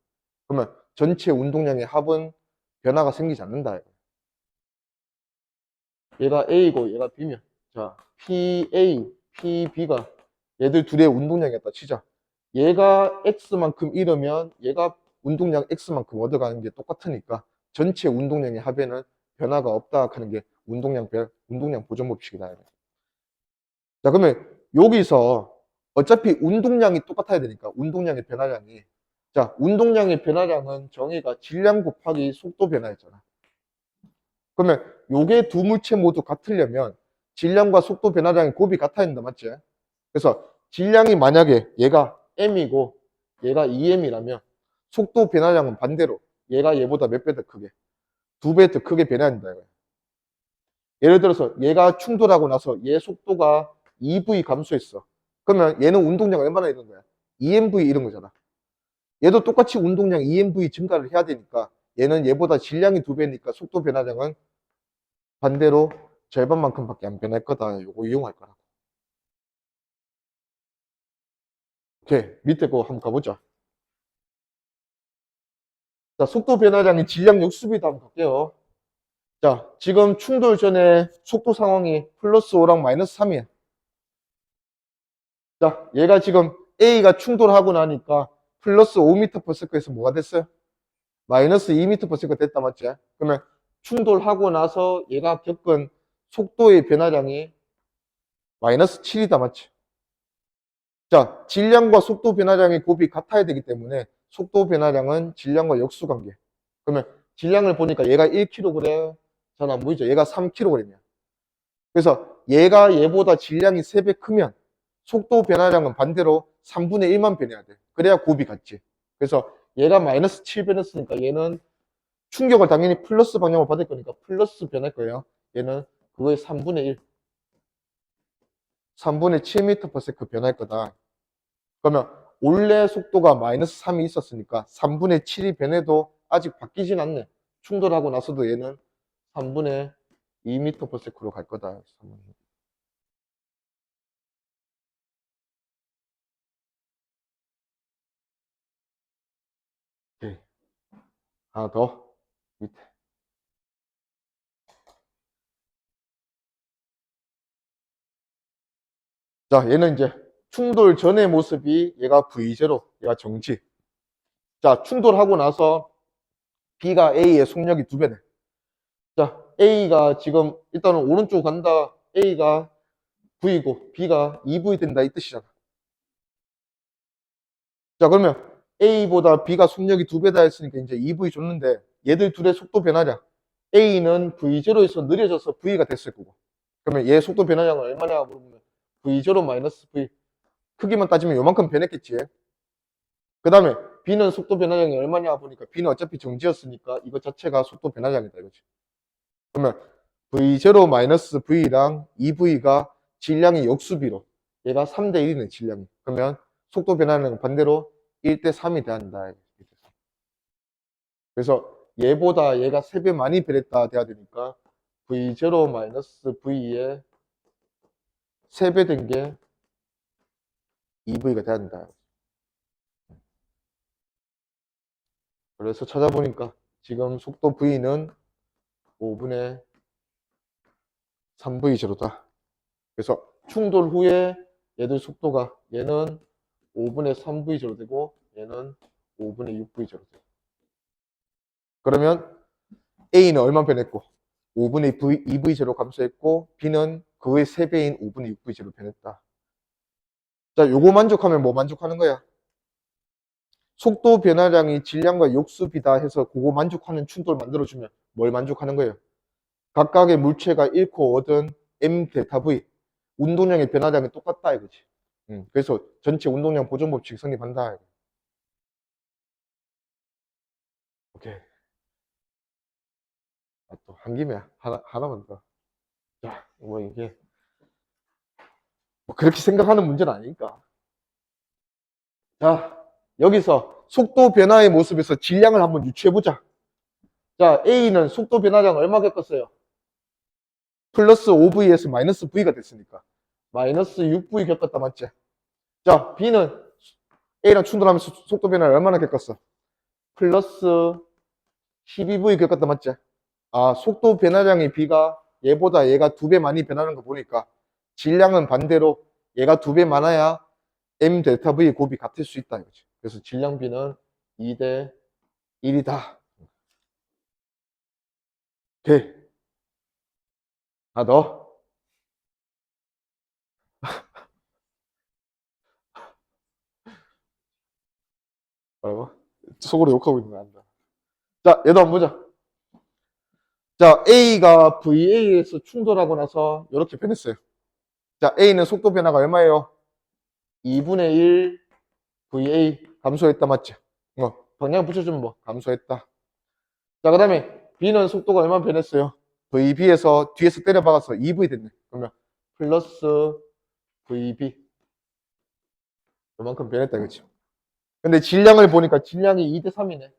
그러면 전체 운동량의 합은 변화가 생기지 않는다. 얘가 A고 얘가 B면 자 PA, PB가 얘들 둘의 운동량이었다 치자. 얘가 X만큼 잃으면 얘가 운동량 X만큼 얻어가는 게 똑같으니까 전체 운동량의 합에는 변화가 없다 하는 게 운동량 보존 법칙이다. 자, 그러면 여기서 어차피 운동량이 똑같아야 되니까 운동량의 변화량이 자, 운동량의 변화량은 정의가 질량 곱하기 속도 변화였잖아. 그러면 요게 두 물체 모두 같으려면 질량과 속도 변화량이 곱이 같아야 된다, 맞지? 그래서 질량이 만약에 얘가 m이고 얘가 2m이라면 속도 변화량은 반대로 얘가 얘보다 몇 배 더 크게 두 배 더 크게 변해야 된다 이거야. 예를 들어서 얘가 충돌하고 나서 얘 속도가 2v 감소했어. 그러면 얘는 운동량 얼마나 잃은 거야? 2mv 잃은 거잖아. 얘도 똑같이 운동량 2mv 증가를 해야 되니까 얘는 얘보다 질량이 두 배니까 속도 변화량은 반대로 절반만큼밖에 안 변할 거다. 요거 이용할 거라고. 오케이. 밑에 거 한번 가보자. 자, 속도 변화량이 질량 역수비도 한번 갈게요. 자, 지금 충돌 전에 속도 상황이 플러스 5랑 마이너스 3이야. 자, 얘가 지금 A가 충돌하고 나니까 플러스 5m/s에서 뭐가 됐어요? 마이너스 2m/s 됐다, 맞지? 그러면 충돌하고 나서 얘가 겪은 속도의 변화량이 마이너스 7이다, 맞지? 자, 질량과 속도 변화량의 곱이 같아야 되기 때문에 속도 변화량은 질량과 역수관계. 그러면 질량을 보니까 얘가 1kg 잘 안 보이죠? 얘가 3kg이야. 그래서 얘가 얘보다 질량이 3배 크면 속도 변화량은 반대로 3분의 1만 변해야 돼. 그래야 곱이 같지. 그래서 얘가 마이너스 7 변했으니까 얘는 충격을 당연히 플러스 방향으로 받을 거니까 플러스 변할 거예요. 얘는 그거의 3분의 1. 3분의 7m/s 변할 거다. 그러면 원래 속도가 마이너스 3이 있었으니까 3분의 7이 변해도 아직 바뀌진 않네. 충돌하고 나서도 얘는 3분의 2m/s로 갈 거다. 오케이. 하나 더. 밑에. 자, 얘는 이제 충돌 전의 모습이 얘가 V0, 얘가 정지. 자, 충돌하고 나서 B가 A의 속력이 2배네. 자, A가 지금 일단은 오른쪽 간다. A가 V고 B가 2V 된다 이 뜻이잖아. 자, 그러면 A보다 B가 속력이 2배다 했으니까 이제 2V 줬는데 얘들 둘의 속도 변화량 A는 V0에서 느려져서 V가 됐을 거고 그러면 얘 속도 변화량은 얼마냐 물어보면 V0 마이너스 V 크기만 따지면 요만큼 변했겠지. 그 다음에 B는 속도 변화량이 얼마냐 보니까 B는 어차피 정지였으니까 이거 자체가 속도 변화량이다 이거지. 그러면 V0 마이너스 V랑 2V가 질량이 역수비로 얘가 3대 1이네 질량이. 그러면 속도 변화량은 반대로 1대 3이 돼야 한다. 그래서 얘보다 얘가 3배 많이 변했다 돼야 되니까 V0 마이너스 V에 3배 된 게 2V가 돼야 된다. 그래서 찾아보니까 지금 속도 V는 5분의 3V 제로다. 그래서 충돌 후에 얘들 속도가 얘는 5분의 3v0 되고 얘는 5분의 6v0 돼. 그러면 A는 얼마 변했고 5분의 2v0 감소했고 B는 그의 3배인 5분의 6v0 변했다. 자, 요거 만족하면 뭐 만족하는 거야? 속도 변화량이 질량과 역수비다 해서 그거 만족하는 충돌 만들어주면 뭘 만족하는 거예요? 각각의 물체가 잃고 얻은 M 델타 V 운동량의 변화량이 똑같다 이거지. 그래서 전체 운동량 보존 법칙 성립한다. 오케이. 아, 또 한 김에 하나만 더. 자, 뭐 이게 뭐 그렇게 생각하는 문제는 아니니까. 자, 여기서 속도 변화의 모습에서 질량을 한번 유추해보자. 자, A는 속도 변화량 얼마 겪었어요? 플러스 5V에서 마이너스 V가 됐으니까. 마이너스 6V 겪었다, 맞지? 자, B는 A랑 충돌하면서 속도 변화를 얼마나 겪었어? 플러스 12V 겪었다, 맞지? 아, 속도 변화량이 B가 얘보다 얘가 2배 많이 변하는 거 보니까 질량은 반대로 얘가 2배 많아야 M 델타 V 곱이 같을 수 있다, 이거지. 그래서 질량 B는 2대 1이다. 오케이. 하나 더. 뭐라고? 속으로 욕하고 있는 거 안다. 자, 얘도 한번 보자. 자, A가 VA에서 충돌하고 나서 이렇게 변했어요. 자, A는 속도 변화가 얼마예요? 2분의 1 VA 감소했다, 맞지? 방향 붙여주면 뭐 감소했다. 자, 그 다음에 B는 속도가 얼마 변했어요? VB에서 뒤에서 때려박아서 2V 됐네. 그러면 플러스 VB 이만큼 변했다, 그렇죠? 근데 질량을 보니까 질량이 2대 3이네.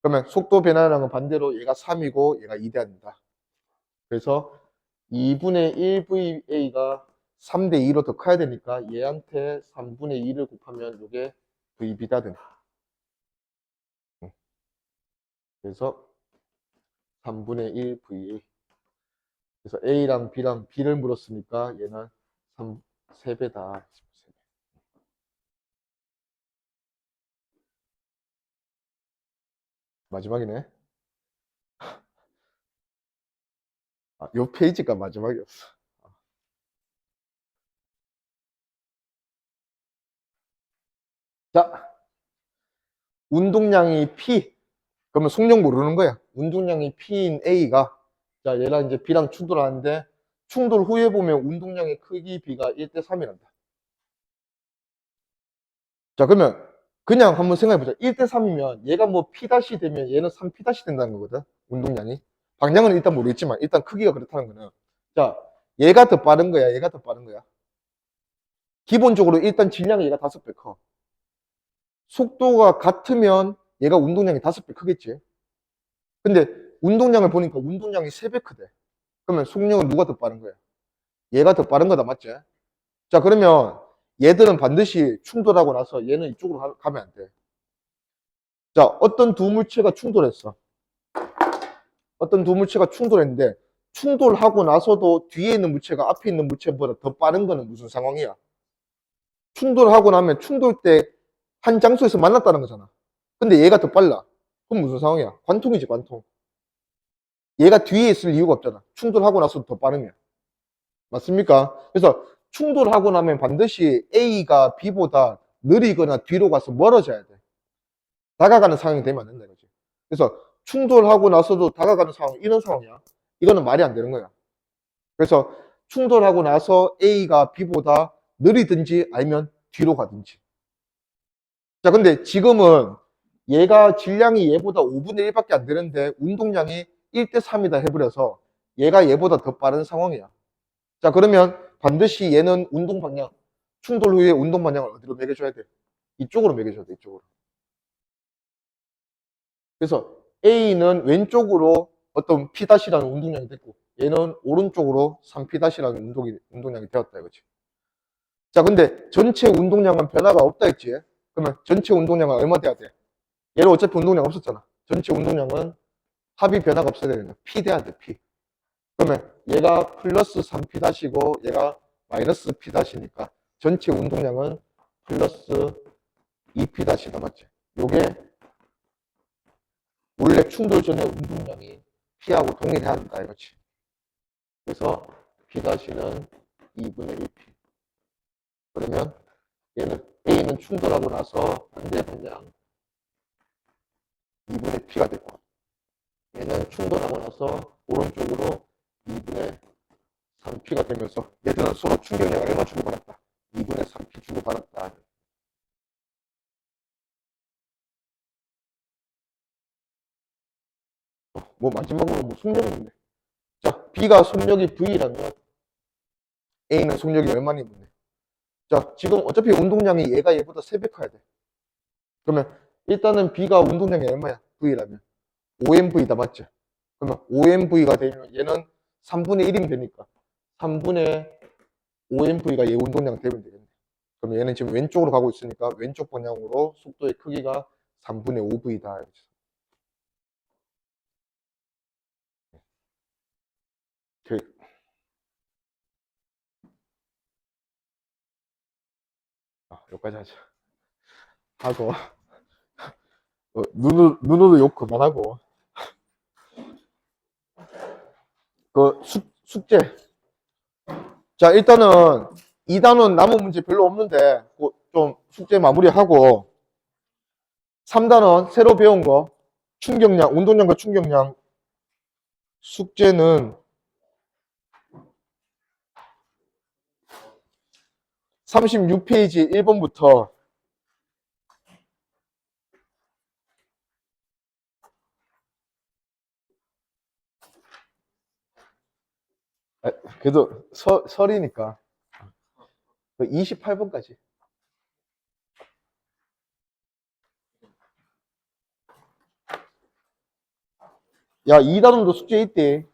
그러면 속도 변화량은 반대로 얘가 3이고 얘가 2대 한다. 그래서 2분의 1VA가 3대 2로 더 커야 되니까 얘한테 3분의 2를 곱하면 이게 VB가 되네. 그래서 3분의 1 VA. 그래서 A랑 B랑 B를 물었으니까 얘는 3배다. 마지막이네. 아, 요 페이지가 마지막이었어. 자, 운동량이 P. 그러면 속력 모르는 거야. 운동량이 P인 A가 자, 얘랑 이제 B랑 충돌하는데 충돌 후에 보면 운동량의 크기 B가 1대 3이란다. 자, 그러면 그냥 한번 생각해보자. 1대 3이면 얘가 뭐 P 다시 되면 얘는 3P 다시 된다는 거거든. 운동량이. 방향은 일단 모르겠지만 일단 크기가 그렇다는 거는. 자, 얘가 더 빠른 거야. 얘가 더 빠른 거야. 기본적으로 일단 질량이 얘가 5배 커. 속도가 같으면 얘가 운동량이 5배 크겠지. 근데 운동량을 보니까 운동량이 3배 크대. 그러면 속력은 누가 더 빠른 거야? 얘가 더 빠른 거다, 맞지? 자, 그러면 얘들은 반드시 충돌하고 나서 얘는 이쪽으로 가면 안 돼. 자, 어떤 두 물체가 충돌했어. 어떤 두 물체가 충돌했는데 충돌하고 나서도 뒤에 있는 물체가 앞에 있는 물체보다 더 빠른 거는 무슨 상황이야? 충돌하고 나면 충돌 때 한 장소에서 만났다는 거잖아. 근데 얘가 더 빨라. 그럼 무슨 상황이야? 관통이지, 관통. 얘가 뒤에 있을 이유가 없잖아. 충돌하고 나서 더 빠르면. 맞습니까? 그래서 충돌하고 나면 반드시 A가 B보다 느리거나 뒤로 가서 멀어져야 돼. 다가가는 상황이 되면 안 된다 이거지. 그래서 충돌하고 나서도 다가가는 상황, 이런 상황이야. 이거는 말이 안 되는 거야. 그래서 충돌하고 나서 A가 B보다 느리든지 아니면 뒤로 가든지. 자, 근데 지금은 얘가 질량이 얘보다 5분의 1밖에 안 되는데 운동량이 1대 3이다 해버려서 얘가 얘보다 더 빠른 상황이야. 자, 그러면 반드시 얘는 운동 방향, 충돌 후에 운동 방향을 어디로 매겨줘야 돼? 이쪽으로 매겨줘야 돼, 이쪽으로. 그래서 A는 왼쪽으로 어떤 P-라는 운동량이 됐고, 얘는 오른쪽으로 3P-라는 운동량이 되었다, 이거지. 자, 근데 전체 운동량은 변화가 없다 했지? 그러면 전체 운동량은 얼마 돼야 돼? 얘는 어차피 운동량 없었잖아. 전체 운동량은 합이 변화가 없어야 되는 거야. P 돼야 돼, P. 그러면 얘가 플러스 3P-고 얘가 마이너스 P 다시니까 전체 운동량은 플러스 2P 다시다, 맞지? 요게 원래 충돌 전의 운동량이 P하고 동일해야 한다, 이거지. 그래서 P 다시는 2분의 1P. 그러면 얘는 A는 충돌하고 나서 반대 방향 2분의 P가 되고, 얘는 충돌하고 나서 오른쪽으로 2분의 3P가 되면서 얘들은 서로 충격량을 얼마 주고받았다? 2분의 3P 주고받았다. 뭐 마지막으로 뭐 속력인데. 자, B가 속력이 V라면 A는 속력이 얼마나 있는데. 자, 지금 어차피 운동량이 얘보다 3배 커야 돼. 그러면 일단은 B가 운동량이 얼마야? V라면 5MV다, 맞지? 그러면 5MV가 되면 얘는 3분의 1이면 되니까 3분의 5MV가 얘 운동량 되면 되겠네. 그럼 얘는 지금 왼쪽으로 가고 있으니까 왼쪽 방향으로 속도의 크기가 3분의 5V다. 여기까지 하자. 하고, 눈으로 욕 그만하고. 숙제. 자, 일단은 2단원 남은 문제 별로 없는데, 좀 숙제 마무리하고, 3단원 새로 배운 거, 충격량, 운동량과 충격량, 숙제는 36페이지 1번부터 그래도 설이니까 28번까지. 야, 2단원도 숙제 있대.